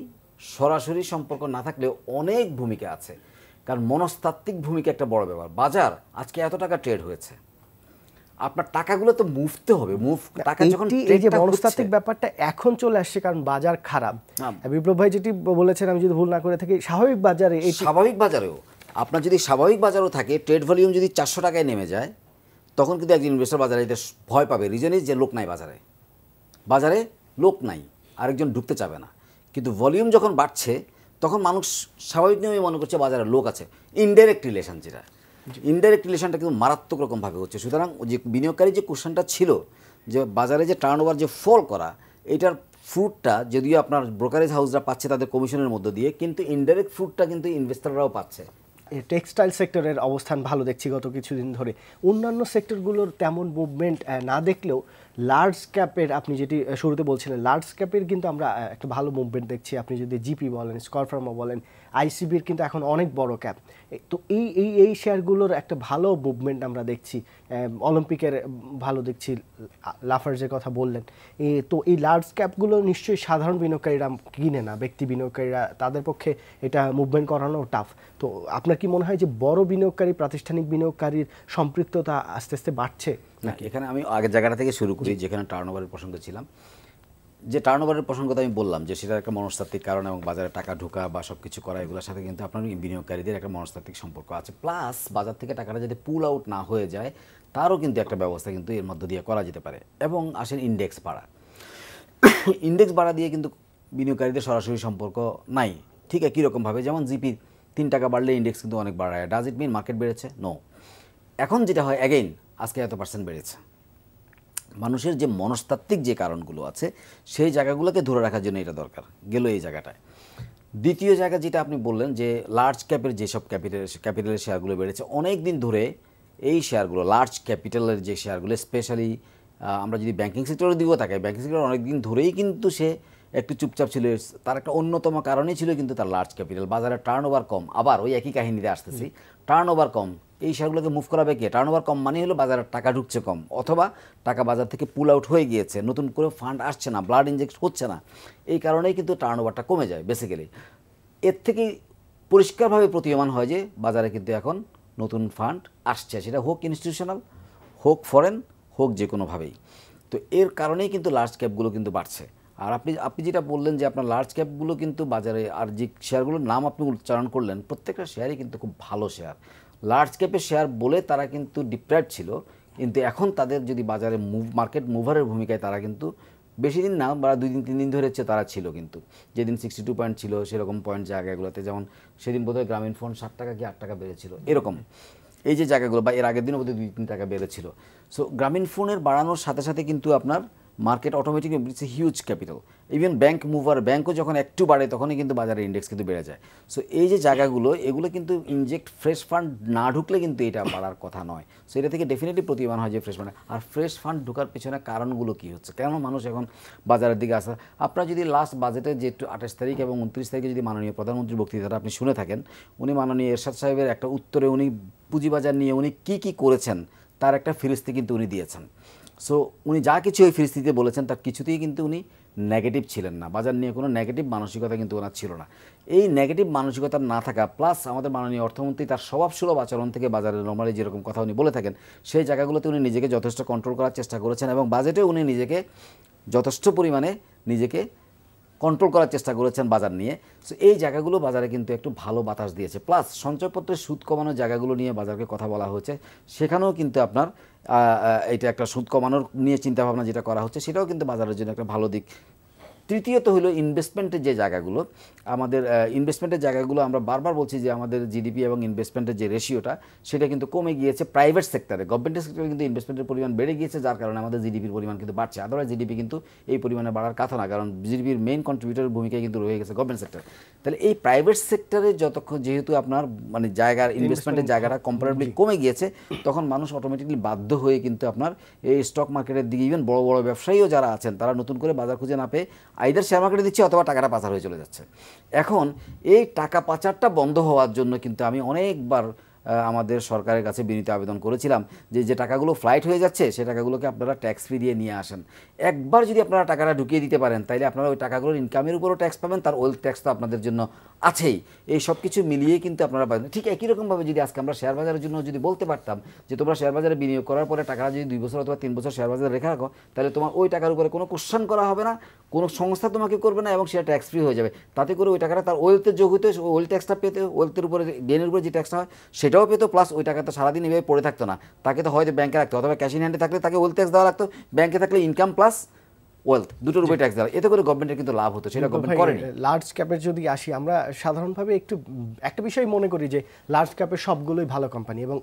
সরাসরি সম্পর্ক না থাকলেও অনেক ভূমিকা আছে। কারণ মনস্তাত্ত্বিক ভূমিকা একটা বড় ব্যাপার। বাজার আজকে এত টাকা ট্রেড হয়েছে, আপনার টাকাগুলো তো মুভতে হবে। টাকা যখন এই যে মনস্তাত্ত্বিক ব্যাপারটা এখন চলে আসছে, কারণ বাজার খারাপ। বিপ্লব ভাই যেটি বলেছেন, আমি যদি ভুল না করে থাকি, স্বাভাবিক বাজারেও আপনার যদি স্বাভাবিক বাজারও থাকে, ট্রেড ভলিউম যদি 400 টাকায় নেমে যায়, তখন কিন্তু একজন ইনভেস্টর বাজারে যেতে ভয় পাবে। রিজন ইজ যে লোক নাই বাজারে লোক নাই, আরেকজন ঢুকতে চাবে না। কিন্তু ভলিউম যখন বাড়ছে তখন মানুষ স্বাভাবিক নিয়মে মনে করছে বাজারে লোক আছে। ইনডাইরেক্ট রিলেশন, যেটা ইনডাইরেক্ট রিলেশনটা কিন্তু মারাত্মক রকমভাবে হচ্ছে। সুতরাং যে বিনিয়োগকারী যে কোশ্চেনটা ছিল যে বাজারে যে টার্ন ওভার যে ফল করা, এটার ফ্রুটটা যদিও আপনার ব্রোকারেজ হাউসরা পাচ্ছে তাদের কমিশনের মধ্য দিয়ে, কিন্তু ইনডাইরেক্ট ফ্রুটটা কিন্তু ইনভেস্টররাও পাচ্ছে। টেক্সটাইল সেক্টরের অবস্থান ভালো দেখছি গত কিছুদিন ধরে। অন্যান্য সেক্টরগুলোর তেমন মুভমেন্ট না দেখলেও লার্জ ক্যাপের, আপনি যেটি শুরুতে বলছিলেন, লার্জ ক্যাপের কিন্তু আমরা একটা ভালো মুভমেন্ট দেখছি। আপনি যদি জিপি বলেন, স্কয়ার ফার্মা বলেন, আইসিবির কিন্তু এখন অনেক বড় ক্যাপ। তো এই শেয়ারগুলোর একটা ভালো মুভমেন্ট আমরা দেখছি। অলিম্পিকের ভালো দেখছি, লাফার্জের কথা বললেন। তো এই লার্জ ক্যাপগুলো নিশ্চয়ই সাধারণ বিনিয়োগকারীরা কিনে না, ব্যক্তি বিনিয়োগকারীরা, তাদের পক্ষে এটা মুভমেন্ট করানো টাফ। তো আপনার কি মনে হয় যে বড় বিনিয়োগকারী, প্রাতিষ্ঠানিক বিনিয়োগকারীর সম্পৃক্ততা আস্তে আস্তে বাড়ছে? না, এখানে আমি আগের জায়গাটা থেকে শুরু করি, যেখানে টার্নওভারের প্রসঙ্গ ছিলাম। যে টার্নওভারের প্রসঙ্গটা আমি বললাম যে সেটা একটা মনস্তাত্ত্বিক কারণ, এবং বাজারে টাকা ঢোকা বা সব কিছু করা, এগুলোর সাথে কিন্তু আপনার বিনিয়োগকারীদের একটা মনস্তাত্ত্বিক সম্পর্ক আছে। প্লাস বাজার থেকে টাকাটা যদি পুল আউট না হয়ে যায়, তারও কিন্তু একটা ব্যবস্থা কিন্তু এর মধ্য দিয়ে করা যেতে পারে। এবং আসেন ইন্ডেক্স বাড়া দিয়ে কিন্তু বিনিয়োগকারীদের সরাসরি সম্পর্ক নাই। ঠিক আছে, কীরকমভাবে, যেমন জিপি 3 টাকা বাড়লে ইন্ডেক্স কিন্তু অনেক বাড়ায়। ডাজ ইট মিন মার্কেট বেড়েছে? নো। এখন যেটা হয়, অ্যাগেইন আজকে এত % বেড়েছে। মানুষের যে মনস্তাত্ত্বিক যে কারণগুলো আছে সেই জায়গাগুলোকে ধরে রাখার জন্য এটা দরকার গেল এই জায়গাটায়। দ্বিতীয় জায়গা যেটা আপনি বললেন যে লার্জ ক্যাপের যেসব ক্যাপিটালের শেয়ারগুলো বেড়েছে অনেক দিন ধরে, এই শেয়ারগুলো লার্জ ক্যাপিটালের যে শেয়ারগুলো, স্পেশালি আমরা যদি ব্যাংকিং সেক্টরে দিকেও তাকাই, ব্যাংকিং সেক্টর অনেক দিন ধরেই কিন্তু সে একটু চুপচাপ ছিল। তার একটা অন্যতম কারণই ছিল কিন্তু তার লার্জ ক্যাপিটাল। বাজারে টার্নওভার কম, আবার ওই একই কাহিনীতে আসতেছি, টার্নওভার কম। এই শেয়ারগুলোকে মুভ করাবে কে? টার্নওভার কম মানে হলো বাজারে টাকা ঢুকছে কম, অথবা টাকা বাজার থেকে পুল আউট হয়ে গিয়েছে, নতুন করে ফান্ড আসছে না, ব্লাড ইনজেক্ট হচ্ছে না। এই কারণেই কিন্তু টার্নওভারটা কমে যায় বেসিক্যালি। এর থেকেই পরিষ্কারভাবে প্রতীয়মান হয় যে বাজারে কিন্তু এখন নতুন ফান্ড আসছে, সেটা হোক ইনস্টিটিউশনাল, হোক ফরেন, হোক যে কোনোভাবেই। তো এর কারণেই কিন্তু লার্জ ক্যাপগুলো কিন্তু বাড়ছে। আর আপনি যেটা বললেন যে আপনার লার্জ ক্যাপগুলো কিন্তু বাজারে, আর যে শেয়ারগুলোর নাম আপনি উচ্চারণ করলেন, প্রত্যেকটা শেয়ারই কিন্তু খুব ভালো শেয়ার। লার্জ ক্যাপের শেয়ার বলে তারা কিন্তু ডিপ্রাইভড ছিল, কিন্তু এখন তাদের যদি বাজারে মার্কেট মুভারের ভূমিকায় তারা কিন্তু বেশি দিন না বা 2 দিন 3 দিন ধরে হচ্ছে তারা ছিল, কিন্তু যেদিন 62 পয়েন্ট ছিল সেরকম পয়েন্ট জায়গাগুলোতে, যেমন সেদিন বোধহয় গ্রামীণ ফোন 7 টাকা কি 8 টাকা বেড়েছিল এরকম, এই যে জায়গাগুলো, বা এর আগের দিনও বোধহয় 2-3 টাকা বেড়েছিল। সো গ্রামীণ ফোনের বাড়ানোর সাথে সাথে কিন্তু আপনার market automatic it's a huge capital. Even bank mover, ব্যাংকও যখন একটু বাড়ে তখনই কিন্তু বাজারে ইন্ডেক্স কিন্তু বেড়ে যায়। সো এই যে জায়গাগুলো, এগুলো কিন্তু ইনজেক্ট ফ্রেশ ফান্ড না ঢুকলে কিন্তু এটা বাড়ার কথা নয়। সো এটা থেকে ডেফিনেটলি প্রতিমান হয় যে ফ্রেশ ফান্ড। আর ফ্রেশ ফান্ড ঢোকার পেছনে কারণগুলো কী হচ্ছে, কেন মানুষ এখন বাজারের দিকে আসে? আপনারা যদি লাস্ট বাজেটে যে 28 তারিখ এবং 29 তারিখে যদি মাননীয় প্রধানমন্ত্রীর বক্তৃতাটা আপনি শুনে থাকেন, উনি মাননীয় এরশাদ সাহেবের একটা উত্তরে উনি পুঁজিবাজার নিয়ে উনি কী করেছেন তার একটা ফিরিস্তি কিন্তু উনি দিয়েছেন। সো উনি যা কিছু ওই ফিরিস্তিতে বলেছেন তার কিছুতেই কিন্তু উনি নেগেটিভ ছিলেন না, বাজার নিয়ে কোনো নেগেটিভ মানসিকতা কিন্তু ওনার ছিল না। এই নেগেটিভ মানসিকতা না থাকা প্লাস আমাদের মাননীয় অর্থমন্ত্রী তার স্বভাবসুলভ আচরণ থেকে বাজারের নর্মালি যেরকম কথা উনি বলে থাকেন সেই জায়গাগুলোতে উনি নিজেকে যথেষ্ট কন্ট্রোল করার চেষ্টা করেছেন এবং বাজেটে উনি নিজেকে যথেষ্ট পরিমাণে নিজেকে কন্ট্রোল করার চেষ্টা করেছেন বাজার নিয়ে। সো এই জায়গাগুলো বাজারে কিন্তু একটু ভালো বাতাস দিয়েছে। প্লাস সঞ্চয়পত্রের সুদ কমানোর জায়গাগুলো নিয়ে বাজারকে কথা বলা হয়েছে, সেখানেও কিন্তু আপনার এটা একটা সুদ কমানোর নিয়ে চিন্তাভাবনা যেটা করা হচ্ছে সেটাও কিন্তু বাজারের জন্য একটা ভালো দিক। তৃতীয়ত হলো ইনভেস্টমেন্টের যে জায়গাগুলো, আমাদের ইনভেস্টমেন্টের জায়গাগুলো আমরা বারবার বলছি যে আমাদের জিডিপি এবং ইনভেস্টমেন্টের যে রেশিওটা সেটা কিন্তু কমে গিয়েছে প্রাইভেট সেক্টরে। গভর্নমেন্টের সেক্টরে কিন্তু ইনভেস্টমেন্টের পরিমাণ বেড়ে গিয়েছে, যার কারণে আমাদের জিডিপির পরিমাণ কিন্তু বাড়ছে। আদারওয়াইজ জিডিপি কিন্তু এই পরিমাণে বাড়ার কথা না, কারণ জিডিপির মেইন কন্ট্রিবিউটরের ভূমিকায় কিন্তু রয়ে গেছে গভর্নমেন্ট সেক্টর। তাহলে এই প্রাইভেট সেক্টরে যতক্ষণ যেহেতু আপনার মানে জায়গার ইনভেস্টমেন্টের জায়গাটা কম্পারেটিভলি কমে গিয়েছে, তখন মানুষ অটোমেটিকলি বাধ্য হয়ে কিন্তু আপনার এই স্টক মার্কেটের দিকে, ইভেন বড় বড় ব্যবসায়ীও যারা আছেন তারা নতুন করে বাজার খুঁজে না পেয়ে আইদার শেয়ার মার্কেটে দিচ্ছে অথবা টাকাটা পাচার হয়ে চলে যাচ্ছে। এখন এই টাকা পাচারটা বন্ধ হওয়ার জন্য কিন্তু আমি অনেকবার আমাদের সরকারের কাছে বিনীত আবেদন করেছিলাম যে টাকাগুলো ফ্লাইট হয়ে যাচ্ছে সে টাকাগুলোকে আপনারা ট্যাক্স ফ্রি দিয়ে নিয়ে আসেন। একবার যদি আপনারা টাকাটা ঢুকিয়ে দিতে পারেন তাহলে আপনারা ওই টাকাগুলোর ইনকামের উপরও ট্যাক্স পাবেন, তার ওয়েলথ ট্যাক্স তো আপনাদের জন্য আছেই। এই সব কিছু মিলিয়েই কিন্তু আপনারা পাবেন। ঠিক একই রকমভাবে যদি আজকে আমরা শেয়ার বাজারের জন্য যদি বলতে পারতাম যে তোমরা শেয়ার বাজারে বিনিয়োগ করার পরে টাকাটা যদি 2 বছর অথবা 3 বছর শেয়ার বাজারে রেখে রাখো, তাহলে তোমার ওই টাকার উপরে কোনো কোশ্চেন করা হবে না, কোনো সংস্থা তোমাকে করবে না এবং সেটা ট্যাক্স ফ্রি হয়ে যাবে। তাতে করে ওই টাকাটা তার ওয়েলথের যোগ হতে, ওয়েলথ ট্যাক্সটা পেতে, ওয়েলথের উপরে গেনের উপরে যে ট্যাক্সটা হয় সেটাও পেতো, প্লাস ওই টাকাটা সারাদিন এভাবে পড়ে থাকতো না। তাকে তো হয়তো ব্যাংকে রাখতো অথবা ক্যাশ ইন হ্যান্ডে থাকলে তাকে ওয়েলথ ট্যাক্স দেওয়া লাগতো, ব্যাংকে থাকলে ইনকাম প্লাস ওয়েলথ দুটোর উপরে ট্যাক্স দেওয়া, এতে করে গভর্নমেন্টের কিন্তু লাভ হতো, সেটা গভর্নমেন্ট করেনি। লার্জ ক্যাপের যদি আসি, আমরা সাধারণভাবে একটা বিষয় মনে করি যে লার্জ ক্যাপের সবগুলোই ভালো কোম্পানি এবং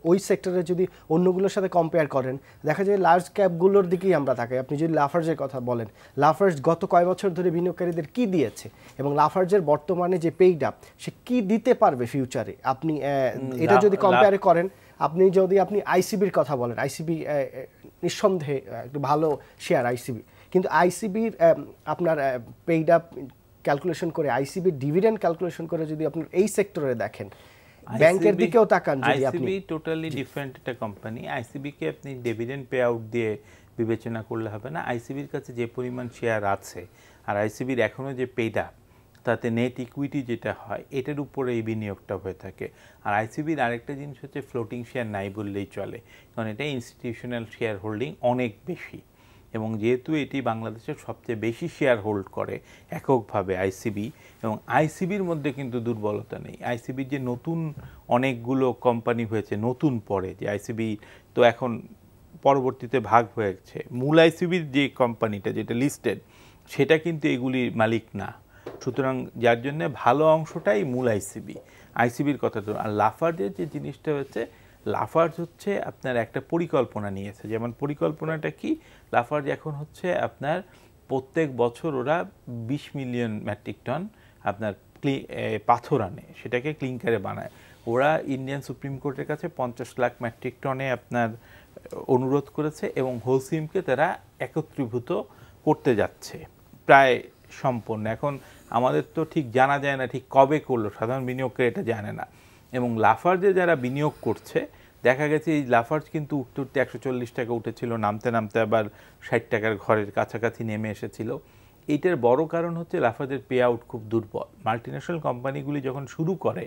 ওই সেক্টরে যদি অন্যগুলোর সাথে কম্পেয়ার করেন দেখা যায় লার্জ ক্যাপগুলোর দিকেই আমরা তাকাই। আপনি যদি লাফার্জের কথা বলেন, লাফার্জ গত কয় বছর ধরে বিনিয়োগকারীদের কি দিয়েছে এবং লাফার্জের বর্তমানে যে পেইড আপ সে কি দিতে পারবে ফিউচারে, আপনি এটা যদি কম্পেয়ার করেন, আপনি আইসিবির কথা বলেন, আইসিবি নিঃসন্দেহে একটু ভালো শেয়ার আইসিবি, কিন্তু আইসিবির আপনার পেইড আপ ক্যালকুলেশন করে, আইসিবির ডিভিডেন্ড ক্যালকুলেশন করে যদি আপনি এই সেক্টরে দেখেন, ব্যাংকের দিকেও তাকান, যদি আপনি আইসিবি টোটালি ডিফারেন্ট একটা কোম্পানি। আইসিবি কে আপনি ডিভিডেন্ড পে আউট দিয়ে বিবেচনা করলে হবে না। আইসিবির কাছে যে পরিমাণ শেয়ার আছে আর আইসিবির এখনো যে পেইড আপ তাতে নেট ইকুইটি যেটা হয় এটার উপরে এই বিনিয়োগটা হয়ে থাকে। আর আইসিবির আরেকটা জিনিস হচ্ছে ফ্লোটিং শেয়ার নাই বললেই চলে, কারণ এটা ইনস্টিটিউশনাল শেয়ার হোল্ডিং অনেক বেশি এবং যেহেতু এটি বাংলাদেশের সবচেয়ে বেশি শেয়ার হোল্ড করে এককভাবে আইসিবি, এবং আইসিবির মধ্যে কিন্তু দুর্বলতা নেই। আইসিবির যে নতুন অনেকগুলো কোম্পানি হয়েছে নতুন পরে, যে আইসিবি তো এখন পরবর্তীতে ভাগ হয়েছে, মূল আইসিবির যে কোম্পানিটা যেটা লিস্টেড সেটা কিন্তু এগুলির মালিক না, সুতরাং যার জন্য ভালো অংশটাই মূল আইসিবির কথা। তো আর লাফার্জের যে জিনিসটা হচ্ছে, লাফার্জ হচ্ছে আপনার একটা পরিকল্পনা নিয়েছে। যেমন পরিকল্পনাটা কি, লাফার্জ এখন হচ্ছে আপনার প্রত্যেক বছর ওরা 20 মিলিয়ন মেট্রিক টন আপনার পাথর আনে, সেটাকে ক্লিংকারে বানায়। ওরা ইন্ডিয়ান সুপ্রিম কোর্টের কাছে 50 লাখ মেট্রিক টনে আপনার অনুরোধ করেছে এবং হোলসিমকে তারা একত্রীভূত করতে যাচ্ছে প্রায় সম্পূর্ণ। এখন আমাদের তো ঠিক জানা যায় না ঠিক কবে করলো, সাধারণ বিনিয়োগকারী এটা জানে না। এবং লাফার্জে যারা বিনিয়োগ করছে দেখা গেছে এই লাফার্জ কিন্তু উঠতে উঠতে 140 টাকা উঠেছিল, নামতে নামতে আবার 60 টাকার ঘরের কাছাকাছি নেমে এসেছিল। এইটার বড় কারণ হচ্ছে লাফার্জের পে আউট খুব দুর্বল। মাল্টিন্যাশনাল কোম্পানিগুলি যখন শুরু করে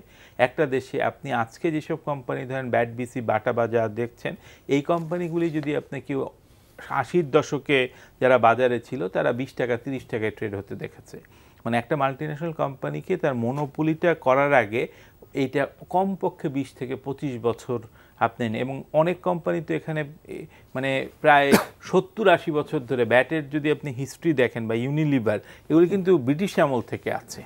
একটা দেশে, আপনি আজকে যেসব কোম্পানি ধরেন ব্যাট বিসি, বাটা বাজার দেখছেন, এই কোম্পানিগুলি যদি আপনি কেউ 80-র দশকে যারা বাজারে ছিল তারা 20 টাকা 30 টাকায় ট্রেড হতে দেখেছে। মানে একটা মাল্টিন্যাশনাল কোম্পানিকে তার মনোপলিটা করার আগে এইটা কমপক্ষে 20 থেকে 25 বছর আপনি এবং অনেক কোম্পানি তো এখানে মানে প্রায় 70-80 বছর ধরে ব্যাটের যদি আপনি হিস্ট্রি দেখেন বা ইউনিলিভার এগুলি কিন্তু ব্রিটিশ আমল থেকে আছে।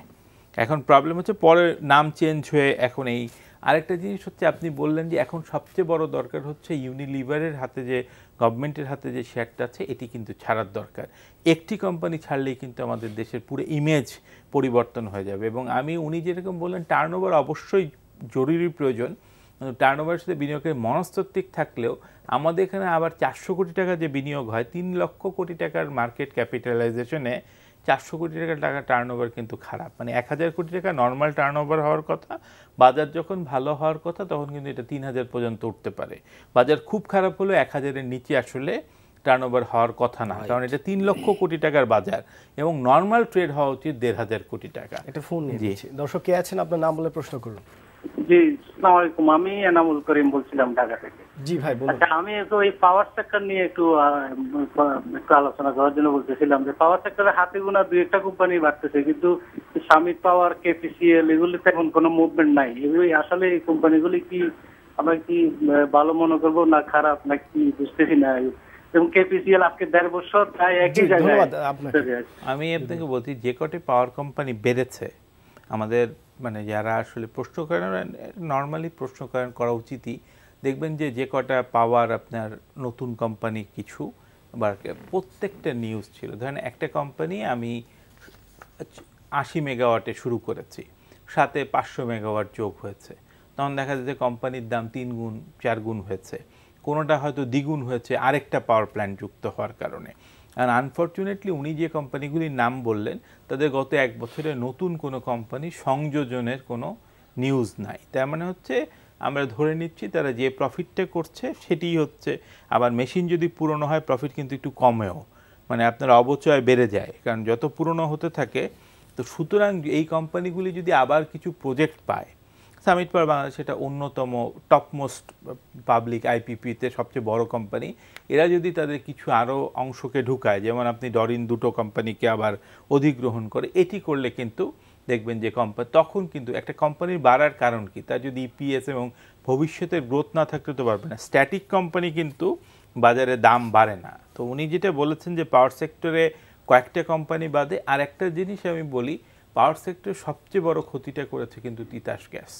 এখন প্রবলেম হচ্ছে পরে নাম চেঞ্জ হয়ে এখন এই আরেকটা জিনিস হচ্ছে আপনি বললেন যে এখন সবচেয়ে বড় দরকার হচ্ছে ইউনিলিভারের হাতে যে গভর্নমেন্টের হাতে যে শেয়ারটা আছে এটি কিন্তু ছাড়ার দরকার। একটি কোম্পানি ছাড়লেই কিন্তু আমাদের দেশের পুরো ইমেজ পরিবর্তন হয়ে যাবে। এবং উনি যেরকম বললেন টার্নওভার অবশ্যই জরুরি প্রয়োজন, টার্নওভারের সাথে বিনিয়োগের মনস্তাত্ত্বিক থাকলেও আমাদের এখানে আবার 400 কোটি টাকা যে বিনিয়োগ হয় 3 লক্ষ কোটি টাকার মার্কেট ক্যাপিটালাইজেশনে 400 কোটি টাকা টার্নওভার কিন্তু খারাপ। মানে 1000 কোটি টাকা নর্মাল টার্নওভার হওয়ার কথা, বাজার যখন ভালো হওয়ার কথা তখন কিন্তু এটা 3000 পর্যন্ত উঠতে পারে। বাজার খুব খারাপ হলে 1000-এর নিচে আসলে টার্নওভার হওয়ার কথা না, কারণ এটা 3 লক্ষ কোটি টাকার বাজার এবং নর্মাল ট্রেড হওয়া উচিত 1500 কোটি টাকা। একটা ফোন নিয়ে নিচ্ছি। দর্শক কে আছেন, আপনার নাম বলে প্রশ্ন করুন। জি, আসসালামু আলাইকুম। আমি এনামুল করিম বলছিলাম ঢাকা থেকে। জি ভাই বলুন। আচ্ছা, আমি তো এই পাওয়ার সেক্টর নিয়ে একটু আলোচনা করার জন্য বলতেছিলাম যে পাওয়ার সেক্টরে হাতে গোনা 2-1টা কোম্পানি বাড়তেছে, কিন্তু সামিট পাওয়ার, কেপিসিএল এগুলিতে এখন কোনো মুভমেন্ট নাই। এগুলি আসলে এই কোম্পানিগুলি কি আমরা কি ভালো মনে করবো না খারাপ না কি বুঝতেছি না। এবং কেপিসিএল আজকে 1.5 বছর প্রায় একই জায়গায়। আমি আপনাকে বলছি যে কটি পাওয়ার কোম্পানি বেড়েছে আমাদের মানে যারা আসলে প্রশ্ন করেন নর্মালি প্রশ্ন করা উচিতই, দেখবেন যে কটা পাওয়ার আপনার নতুন কোম্পানি কিছু বা প্রত্যেকটা নিউজ ছিল। ধরেন একটা কোম্পানি আমি 80 মেগাওয়াটে শুরু করেছি, সাথে 500 মেগাওয়াট যোগ হয়েছে, তখন দেখা যায় যে কোম্পানির দাম 3 গুণ 4 গুণ হয়েছে, কোনোটা হয়তো দ্বিগুণ হয়েছে আরেকটা পাওয়ার প্ল্যান্ট যুক্ত হওয়ার কারণে। আর আনফর্চুনেটলি উনি যে কোম্পানিগুলির নাম বললেন তাদের গত 1 বছরে নতুন কোনো কোম্পানি সংযোজনের কোনো নিউজ নাই। তার মানে হচ্ছে আমরা ধরে নিচ্ছি তারা যে প্রফিটটা করছে সেটিই হচ্ছে। আবার মেশিন যদি পুরনো হয় প্রফিট কিন্তু একটু কমেও, মানে আপনার অবচয় বেড়ে যায়, কারণ যত পুরনো হতে থাকে। তো সুতরাং এই কোম্পানিগুলি যদি আবার কিছু প্রজেক্ট পায়, সামিট পাওয়ার বাংলাদেশ এটা অন্যতম টপমোস্ট পাবলিক আইপিপিতে সবচেয়ে বড় কোম্পানি, এরা যদি তাদের কিছু আরও অংশকে ঢুকায়, যেমন আপনি ডরিন 2টো কোম্পানিকে আবার অধিগ্রহণ করে, এটি করলে কিন্তু দেখবেন যে তখন কিন্তু একটা কোম্পানির বাড়ার কারণ কি, তার যদি ইপিএস এবং ভবিষ্যতের গ্রোথ না থাকতে তো পারবে না। স্ট্যাটিক কোম্পানি কিন্তু বাজারে দাম বাড়ে না। তো উনি যেটা বলেছেন যে পাওয়ার সেক্টরে কয়েকটা কোম্পানি বাদে, আর একটা জিনিস আমি বলি, পাওয়ার সেক্টরের সবচেয়ে বড় ক্ষতিটা করেছে কিন্তু তিতাস গ্যাস।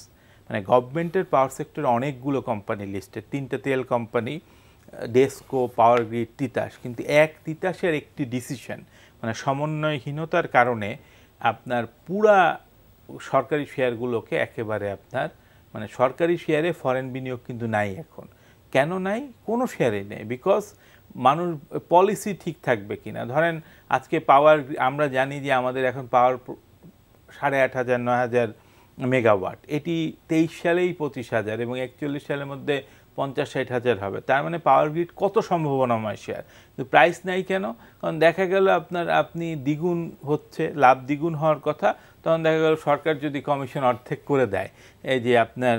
মানে গভর্নমেন্টের পাওয়ার সেক্টরে অনেকগুলো কোম্পানি লিস্টেড, 3টে তেল company, DESCO, power grid, Titas, কিন্তু তিতাসের একটি ডিসিশন মানে সমন্বয়হীনতার কারণে আপনার পুরা সরকারি শেয়ারগুলোকে একেবারে আপনার মানে সরকারি শেয়ারে ফরেন বিনিয়োগ কিন্তু নাই এখন। কেন নাই? কোনো শেয়ারে নেই, বিকজ মানুষ পলিসি ঠিক থাকবে কিনা। ধরেন আজকে পাওয়ার আমরা জানি যে আমাদের এখন পাওয়ার 8,500-9,000 মেগাওয়াট, এটি 23 সালেই 25,000 এবং 41 সালের মধ্যে 50-60 হাজার হবে। তার মানে পাওয়ার গ্রিড কত সম্ভাবনাময় শেয়ার, কিন্তু প্রাইস নাই কেন? কারণ দেখা গেল আপনি দ্বিগুণ হচ্ছে, লাভ দ্বিগুণ হওয়ার কথা, তখন দেখা গেল সরকার যদি কমিশন অর্ধেক করে দেয়, এই যে আপনার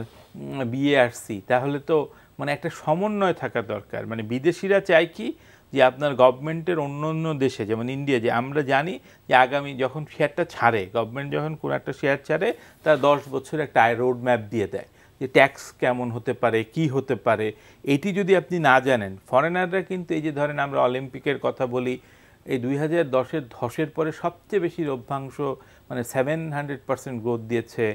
বিএআরসি, তাহলে তো মানে একটা সমন্বয় থাকা দরকার। মানে বিদেশিরা চায় কি যে আপনার গভর্নমেন্টের অন্য দেশে যেমন ইন্ডিয়া, যে আমরা জানি যে আগামী যখন শেয়ারটা ছাড়ে, গভর্নমেন্ট যখন কোনো একটা শেয়ার ছাড়ে তার 10 বছর একটা রোড ম্যাপ দিয়ে দেয় যে ট্যাক্স কেমন হতে পারে, কি হতে পারে। এটি যদি আপনি না জানেন, ফরেনাররা কিন্তু এই যে ধরেন আমরা অলিম্পিকের কথা বলি, এই 2010-এর ধসের পরে সবচেয়ে বেশি লভ্যাংশ মানে 700% গ্রোথ দিয়েছে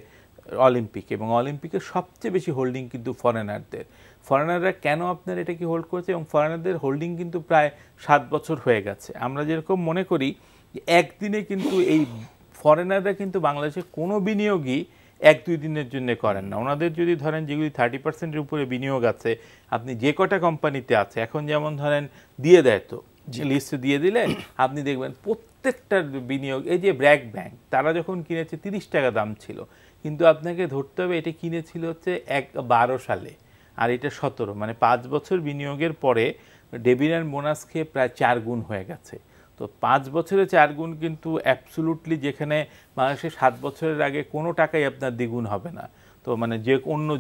অলিম্পিক, এবং অলিম্পিকের সবচেয়ে বেশি হোল্ডিং কিন্তু ফরেনারদের। ফরেনাররা কেন আপনার এটাকে হোল্ড করেছে, এবং ফরেনারদের হোল্ডিং কিন্তু প্রায় 7 বছর হয়ে গেছে। আমরা যেরকম মনে করি একদিনে কিন্তু এই ফরেনাররা কিন্তু বাংলাদেশে কোনো বিনিয়োগই 1-2 দিনের জন্য করেন না। ওনাদের যদি ধরেন যেগুলি 30%-এর উপরে বিনিয়োগ আছে, আপনি যে কটা কোম্পানিতে আছে এখন যেমন ধরেন দিয়ে দেয়, তো লিস্টে দিয়ে দিলে আপনি দেখবেন প্রত্যেকটার বিনিয়োগ। এই যে ব্র্যাক ব্যাংক, তারা যখন কিনেছে 30 টাকা দাম ছিল, কিন্তু আপনাকে ধরতে হবে এটা কিনেছিল হচ্ছে 12 সালে, আর এটা 17, মানে 5 বছর বিনিয়োগের পরে ডিভিডেন্ড বোনাস খেয়ে প্রায় 4 গুণ হয়ে গেছে। তো 5 বছরে 4 গুণ কিন্তু অ্যাবসলুটলি, যেখানে বাংলাদেশে 7 বছরের আগে কোনো টাকাই আপনার দ্বিগুণ হবে না। তো মানে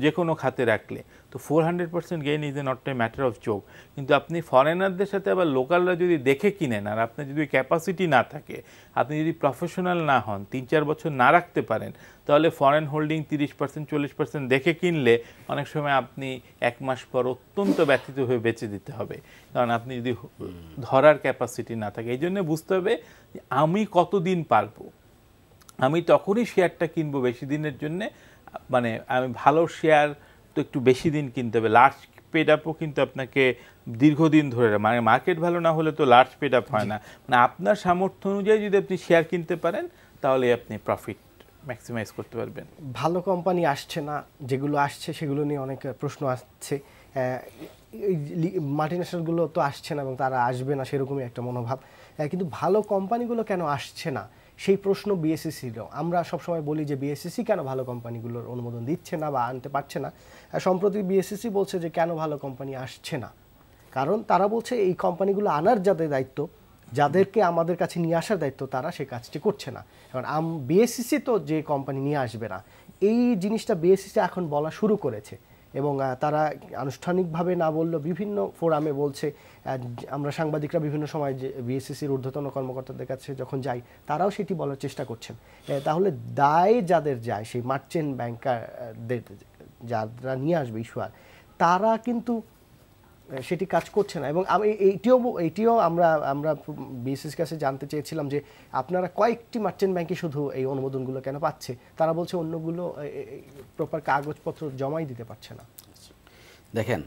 যে কোনো খাতে রাখলে তো 400% gain is a not a matter of joke. কিন্তু আপনি ফরেনারদের সাথে আবার লোকালরা যদি দেখে কিনেন আর আপনার যদি ক্যাপাসিটি না থাকে, আপনি যদি প্রফেশনাল না হন, 3-4 বছর না রাখতে পারেন, তাহলে ফরেন হোল্ডিং 30% 40% দেখে কিনলে অনেক সময় আপনি 1 মাস পর অত্যন্ত ব্যথিত হয়ে বেচে দিতে হবে, কারণ আপনি যদি ধরার ক্যাপাসিটি না থাকে। এই জন্য বুঝতে হবে যে আমি কতদিন পারবো, আমি তখনই শেয়ারটা কিনবো বেশি দিনের জন্যে। মানে আমি ভালো শেয়ার তো একটু বেশি দিন কিনতে হবে। লার্জ পেড আপও কিন্তু আপনাকে দীর্ঘদিন ধরে, মানে মার্কেট ভালো না হলে তো লার্জ পেড আপ হয় না। মানে আপনার সামর্থ্য অনুযায়ী যদি আপনি শেয়ার কিনতে পারেন তাহলে আপনি প্রফিট ম্যাক্সিমাইজ করতে পারবেন। ভালো কোম্পানি আসছে না, যেগুলো আসছে সেগুলো নিয়ে অনেক প্রশ্ন আসছে। এই মাল্টিন্যাশনালগুলো তো আসছে না এবং তারা আসবে না সেরকমই একটা মনোভাব। কিন্তু ভালো কোম্পানিগুলো কেন আসছে না সেই প্রশ্ন বিএসইসির। আমরা সবসময় বলি যে বিএসইসি কেন ভালো কোম্পানিগুলোর অনুমোদন দিচ্ছে না বা আনতে পারছে না। সম্প্রতি বিএসইসি বলছে যে কেন ভালো কোম্পানি আসছে না, কারণ তারা বলছে এই কোম্পানিগুলো আনার যাদের দায়িত্ব, যাদেরকে আমাদের কাছে নিয়ে আসার দায়িত্ব, তারা সেই কাজটি করছে না। কারণ বিএসইসি তো যে কোম্পানি নিয়ে আসবে না, এই জিনিসটা বিএসইসি এখন বলা শুরু করেছে এবং তারা আনুষ্ঠানিকভাবে না বললেও বিভিন্ন ফোরামে বলছে। আমরা সাংবাদিকরা বিভিন্ন সময় যে বিএসইসির ঊর্ধ্বতন কর্মকর্তাদের কাছে যখন যাই, তারাও সেটি বলার চেষ্টা করছেন। তাহলে দায় যাদের যায়, সেই মার্চেন্ট ব্যাংকারদের যারা নিয়ে আসবে ইস্যুয়ার, তারা কিন্তু সেটি কাজ করছে না। এবং আমি এইটিও আমরা বিএসইসির কাছে জানতে চেয়েছিলাম যে আপনারা কয়েকটি মার্চেন্ট ব্যাংকে শুধু এই অনুমোদনগুলো কেন পাচ্ছে। তারা বলছে অন্যগুলো প্রপার কাগজপত্র জমাই দিতে পারছে না। দেখেন,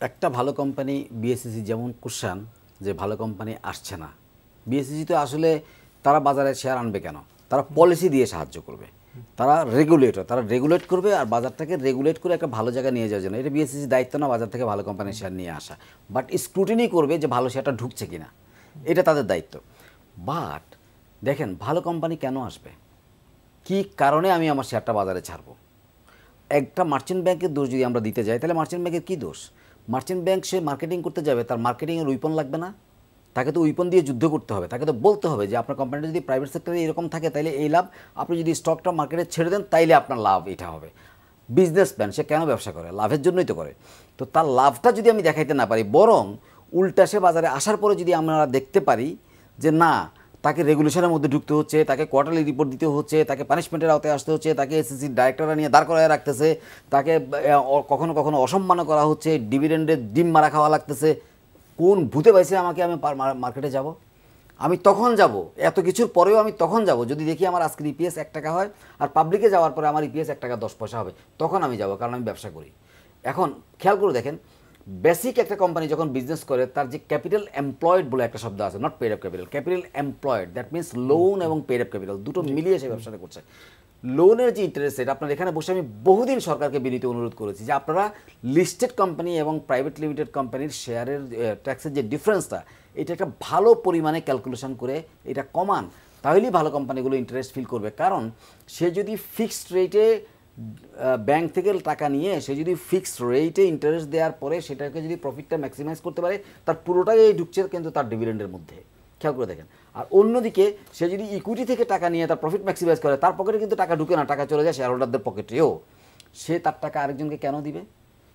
একটা ভালো কোম্পানি বিএসইসি যেমন কুশান যে ভালো কোম্পানি আসছে না, বিএসইসি তো আসলে তারা বাজারে শেয়ার আনবে কেন? তারা পলিসি দিয়ে সাহায্য করবে, তারা রেগুলেটর, তারা রেগুলেট করবে আর বাজারটাকে রেগুলেট করে একটা ভালো জায়গায় নিয়ে যাওয়ার জন্য। এটা বিএসইসির দায়িত্ব না বাজার থেকে ভালো কোম্পানির শেয়ার নিয়ে আসা, বাট স্ক্রুটিনি করবে যে ভালো শেয়ারটা ঢুকছে কিনা, এটা তাদের দায়িত্ব। বাট দেখেন, ভালো কোম্পানি কেন আসবে, কি কারণে আমি আমার শেয়ারটা বাজারে ছাড়বো? একটা মার্চেন্ট ব্যাংকের দোষ যদি আমরা দিতে যাই, তাহলে মার্চেন্ট ব্যাংকের কী দোষ? মার্চেন্ট ব্যাংক সে মার্কেটিং করতে যাবে, তার মার্কেটিংয়ের উইপন লাগবে না? তাকে তো উইপন দিয়ে যুদ্ধ করতে হবে, তাকে তো বলতে হবে যে আপনার কোম্পানিটা যদি প্রাইভেট সেক্টরে এরকম থাকে তাইলে এই লাভ, আপনি যদি স্টকটা মার্কেটে ছেড়ে দেন তাইলে আপনার লাভ এটা হবে। বিজনেসম্যান সে কেন ব্যবসা করে? লাভের জন্যই তো করে। তো তার লাভটা যদি আমি দেখাইতে না পারি, বরং উল্টা সে বাজারে আসার পরে যদি আমরা দেখতে পারি যে না, তাকে রেগুলেশনের মধ্যে ঢুকতে হচ্ছে, তাকে কোয়ার্টারলি রিপোর্ট দিতে হচ্ছে, তাকে পানিশমেন্টের আওতায় আসতে হচ্ছে, তাকে এসএসসির ডাইরেক্টররা নিয়ে দাঁড় করায় রাখতেছে, তাকে কখনো কখনো অসম্মান করা হচ্ছে, ডিভিডেন্ডের ডিম মারা খাওয়া লাগতেছে, কোন ভূতে পাইছে আমাকে আমি মার্কেটে যাব? আমি তখন যাব, এত কিছুর পরেও আমি তখন যাব যদি দেখি আমার আজকের ইপিএস 1 টাকা হয় আর পাবলিকে যাওয়ার পরে আমার ইপিএস 1 টাকা 10 পয়সা হবে, তখন আমি যাব, কারণ আমি ব্যবসা করি। এখন খেয়াল করে দেখেন, বেসিক একটা কোম্পানি যখন বিজনেস করে, তার যে ক্যাপিটাল এমপ্লয়েড বলে একটা শব্দ আছে, not paid up capital, capital employed, that means loan এবং পেড আপ ক্যাপিটাল দুটো মিলিয়ে সে ব্যবসাটা করছে। লোনের যে ইন্টারেস্ট রেট, আপনার এখানে বসে আমি বহুদিন সরকারকে বিনীত অনুরোধ করেছি যে আপনারা লিস্টেড কোম্পানি এবং প্রাইভেট লিমিটেড কোম্পানির শেয়ারের ট্যাক্সের যে ডিফারেন্সটা, এটা একটা ভালো পরিমাণে ক্যালকুলেশন করে এটা কমান, তাহলেই ভালো কোম্পানিগুলো ইন্টারেস্ট ফিল করবে। কারণ সে যদি ফিক্সড রেটে ব্যাংক থেকে টাকা নিয়ে সে যদি ফিক্সড রেটে ইন্টারেস্ট দেওয়ার পরে সেটাকে যদি প্রফিটটা ম্যাক্সিমাইজ করতে পারে, তার পুরোটাই ঢুকছে কিন্তু তার ডিভিডেন্ডের মধ্যে, খেয়াল করে দেখেন। আর অন্যদিকে সে যদি ইকুইটি থেকে টাকা নিয়ে তার প্রফিট ম্যাক্সিমাইজ করে, তার পকেটে কিন্তু টাকা ঢুকে না, টাকা চলে যায় শেয়ার হোল্ডারদের পকেটেও। সে তার টাকা আরেকজনকে কেন দিবে?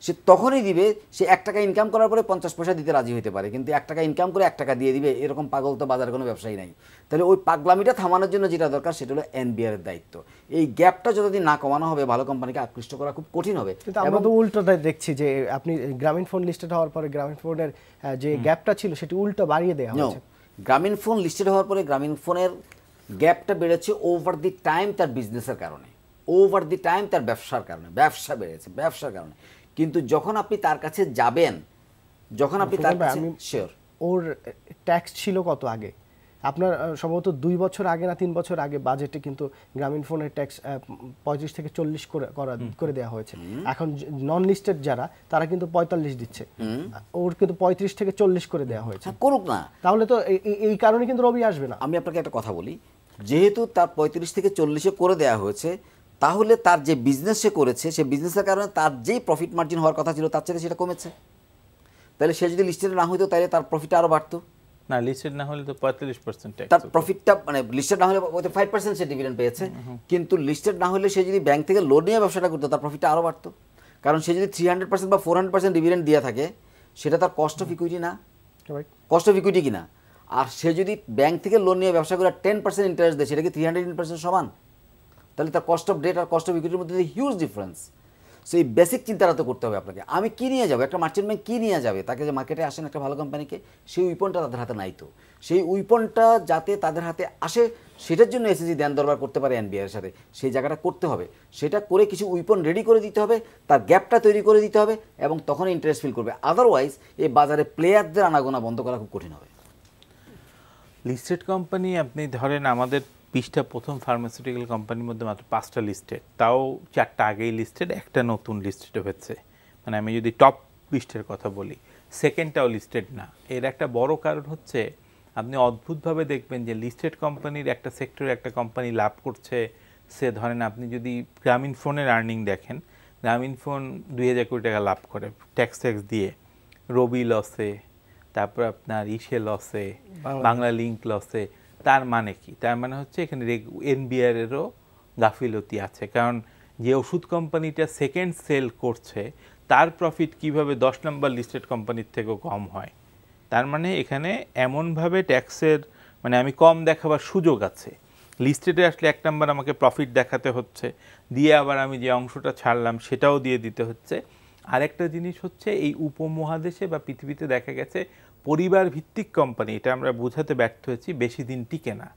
সে তখনই দিবে, সে 1 টাকা ইনকাম করার পরে 50 পয়সা দিতে রাজি হতে পারে, কিন্তু 1 টাকা ইনকাম করে 1 টাকা দিয়ে দিবে, এরকম পাগল তো বাজারে কোনো ব্যবসায়ী নাই। তাহলে ওই পাগলামিটা থামানোর জন্য যেটা দরকার সেটা হলো এনবিআর এর দায়িত্ব। এই গ্যাপটা যতদিন না কমানো হবে, ভালো কোম্পানিকে আকৃষ্ট করা খুব কঠিন হবে। কিন্তু আমরা তো উল্টোটাই দেখছি যে আপনি গ্রামীণ ফোন লিস্টেড হওয়ার পরে গ্রামীণ ফোনের যে গ্যাপটা ছিল সেটি উল্টো বাড়িয়ে দেওয়া হয়েছে। গ্রামীণ ফোন লিস্টেড হওয়ার পরে গ্রামীণ ফোনের গ্যাপটা বেড়েছে ওভার দি টাইম তার বিজনেসের কারণে, ওভার দি টাইম তার ব্যবসার কারণে, ব্যবসা বেড়েছে ব্যবসার কারণে। কিন্তু যখন আপনি তার কাছে যাবেন, যখন আপনি তার কাছে শিওর, ওর ট্যাক্স ছিল কত আগে? আপনার সম্ভবত 2 বছর আগে না 3 বছর আগে বাজেটে কিন্তু গ্রামীণ ফোনের ট্যাক্স 35 থেকে 40 করে দেওয়া হয়েছে। এখন নন লিস্টেড যারা, তারা কিন্তু 45 দিচ্ছে, ওর কিন্তু 35 থেকে 40 করে দেওয়া হয়েছে। করুক না, তাহলে তো এই কারণে কিন্তু রবি আসবে না। আমি আপনাকে একটা কথা বলি, যেহেতু তার 35 থেকে 40 করে দেওয়া হয়েছে, তাহলে তার যে বিজনেস সে করেছে, সে বিজনেসের কারণে তার যেই প্রফিট মার্জিন হওয়ার কথা ছিল তার চেয়ে সেটা কমেছে। তাহলে সে যদি লিস্টেড না হইতো তাহলে তার প্রফিট আরও বাড়তো, না লিস্টেড না হলে তো 45% ট্যাক্স। তার প্রফিটটা মানে লিস্টেড না হলে 5% সে ডিভিডেন্ড পেয়েছে, কিন্তু লিস্টেড না হলে সে যদি ব্যাংক থেকে লোন নিয়ে ব্যবসাটা করতো তার প্রফিটটা আরও বাড়তো। কারণ সে যদি 300% বা 400% ডিভিডেন্ড দিয়ে থাকে সেটা তার কস্ট অফ ইকুইটি না, কস্ট অফ ইকুইটি কিনা। আর সে যদি ব্যাংক থেকে লোন নিয়ে ব্যবসা করে 10% ইন্টারেস্ট দেয়, সেটা কি 300% সমান? তাহলে তার কস্ট অফ ডেট আর কস্ট অফ ইকুইটির মধ্যে হিউজ ডিফারেন্স। সো এই বেসিক চিন্তাটা তো করতে হবে আপনাকে। আমি কি নিয়ে যাবো, একটা মার্চেন্ট ব্যাংক কী নিয়ে যাবে তাকে, যে মার্কেটে আসেন একটা ভালো কোম্পানিকে, সেই উইপনটা তাদের হাতে নাই। তো সেই উইপনটা যাতে তাদের হাতে আসে সেটার জন্য এসএসসি দেন দরবার করতে পারে এনবিআর এর সাথে, সেই জায়গাটা করতে হবে। সেটা করে কিছু উইপন রেডি করে দিতে হবে, তার গ্যাপটা তৈরি করে দিতে হবে, এবং তখন ইন্টারেস্ট ফিল করবে। আদারওয়াইজ এই বাজারে প্লেয়ারদের আনাগোনা বন্ধ করা খুব কঠিন হবে। লিস্টেড কোম্পানি আপনি ধরেন আমাদের 20টা প্রথম ফার্মাসিউটিক্যাল কোম্পানির মধ্যে মাত্র 5টা লিস্টেড, তাও 4টা আগেই লিস্টেড, একটা নতুন লিস্টেড হয়েছে। মানে আমি যদি টপ 20টার কথা বলি, সেকেন্ডটাও লিস্টেড না। এর একটা বড় কারণ হচ্ছে আপনি অদ্ভুতভাবে দেখবেন যে লিস্টেড কোম্পানির একটা সেক্টরে একটা কোম্পানি লাভ করছে। সে ধরেন আপনি যদি গ্রামীণ ফোনের আর্নিং দেখেন, গ্রামীণ ফোন 2000 কোটি টাকা লাভ করে ট্যাক্স দিয়ে, রবি লসে, তারপর আপনার ইসে লসে, বাংলা লিঙ্ক লসে। তার মানে কি? তার মানে হচ্ছে এখানে এনবিআর এরও গাফিলতি আছে। কারণ যে ওষুধ কোম্পানিটা সেকেন্ড সেল করছে তার প্রফিট কিভাবে 10 নম্বর লিস্টেড কোম্পানির থেকেও কম হয়। তার মানে এখানে এমনভাবে ট্যাক্সের মানে আমি কম দেখাবার সুযোগ আছে। লিস্টেডে আসলে 1 নম্বর আমাকে প্রফিট দেখাতে হচ্ছে, দিয়ে আবার আমি যে অংশটা ছাড়লাম সেটাও দিয়ে দিতে হচ্ছে। আরেকটা জিনিস হচ্ছে এই উপমহাদেশে বা পৃথিবীতে দেখা গেছে পরিবার ভিত্তিক কোম্পানি, এটা আমরা বোঝাতে ব্যর্থ হয়েছি, বেশি দিন টিকে না।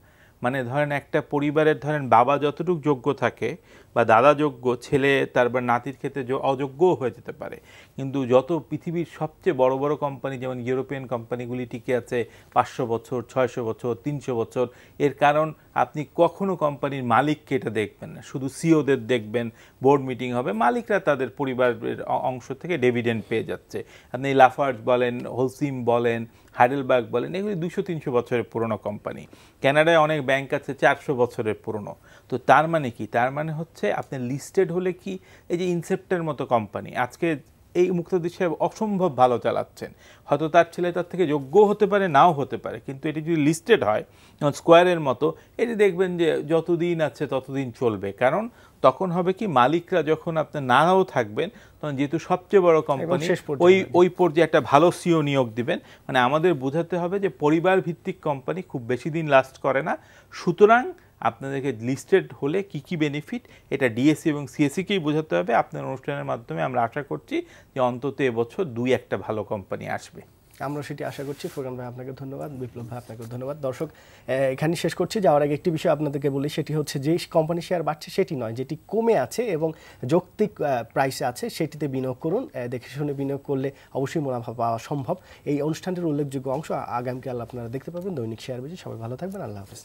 মানে ধরেন একটা পরিবারের ধরেন বাবা যতটুকু যোগ্য থাকে বা দাদা যোগ্য, ছেলে তারপর নাতির ক্ষেত্রে অযোগ্যও হয়ে যেতে পারে। কিন্তু যত পৃথিবীর সবচেয়ে বড় বড় কোম্পানি যেমন ইউরোপিয়ান কোম্পানিগুলি টিকে আছে 500 বছর, 600 বছর, 300 বছর। এর কারণ আপনি কখনো কোম্পানির মালিককে এটা দেখবেন না, শুধু সিওদের দেখবেন, বোর্ড মিটিং হবে, মালিকরা তাদের পরিবারের অংশ থেকে ডিভিডেন্ড পেয়ে যাচ্ছে। আপনি লাফার্জ বলেন, হোলসিম বলেন, হাইডেলবার্গ বলেন, এগুলি 200-300 বছরের পুরনো কোম্পানি। কানাডায় অনেক ব্যাংক আছে 400 বছরের পুরনো। তো তার মানে কি? তার মানে হচ্ছে আপনি লিস্টেড হলে কি এই যে ইনসেপ্টের মতো কোম্পানি আজকে এই মুক্তাদির সাহেব অসম্ভব ভালো চালাচ্ছেন, হয়তো তার ছেলে তার থেকে যোগ্য হতে পারে, নাও হতে পারে, কিন্তু এটি যদি লিস্টেড হয় যেমন স্কোয়ারের মতো, এটি দেখবেন যে যতদিন আছে ততদিন চলবে। কারণ তখন হবে কি, মালিকরা যখন আপনার নাও থাকবেন তখন যেহেতু সবচেয়ে বড় কোম্পানি ওই পর্যায়ে একটা ভালো সিও নিয়োগ দিবেন। মানে আমাদের বোঝাতে হবে যে পরিবার ভিত্তিক কোম্পানি খুব বেশি দিন লাস্ট করে না। সুতরাং আপনাদেরকে লিস্টেড হলে কি কি বেনিফিট, এটা ডিএসসি এবং সিএসসিকেই বোঝাতে হবে। আপনার অনুষ্ঠানের মাধ্যমে আমরা আশা করছি যে অন্তত এবছর 2-1টা ভালো কোম্পানি আসবে। আমরা সেটি আশা করছি। ফোরকান ভাই আপনাকে ধন্যবাদ, বিপ্লব ভাই আপনাকে ধন্যবাদ। দর্শক এখানে শেষ করছি। যাওয়ার আগে একটি বিষয় আপনাদেরকে বলি, সেটি হচ্ছে যেই কোম্পানি শেয়ার বাড়ছে সেটি নয়, যেটি কমে আছে এবং যৌক্তিক প্রাইসে আছে সেটিতে বিনিয়োগ করুন। দেখে শুনে বিনিয়োগ করলে অবশ্যই মুনাফা পাওয়া সম্ভব। এই অনুষ্ঠানটির উল্লেখযোগ্য অংশ আগামীকাল আপনারা দেখতে পাবেন দৈনিক শেয়ার বাজারে। সবাই ভালো থাকবেন, আল্লাহ হাফেজ।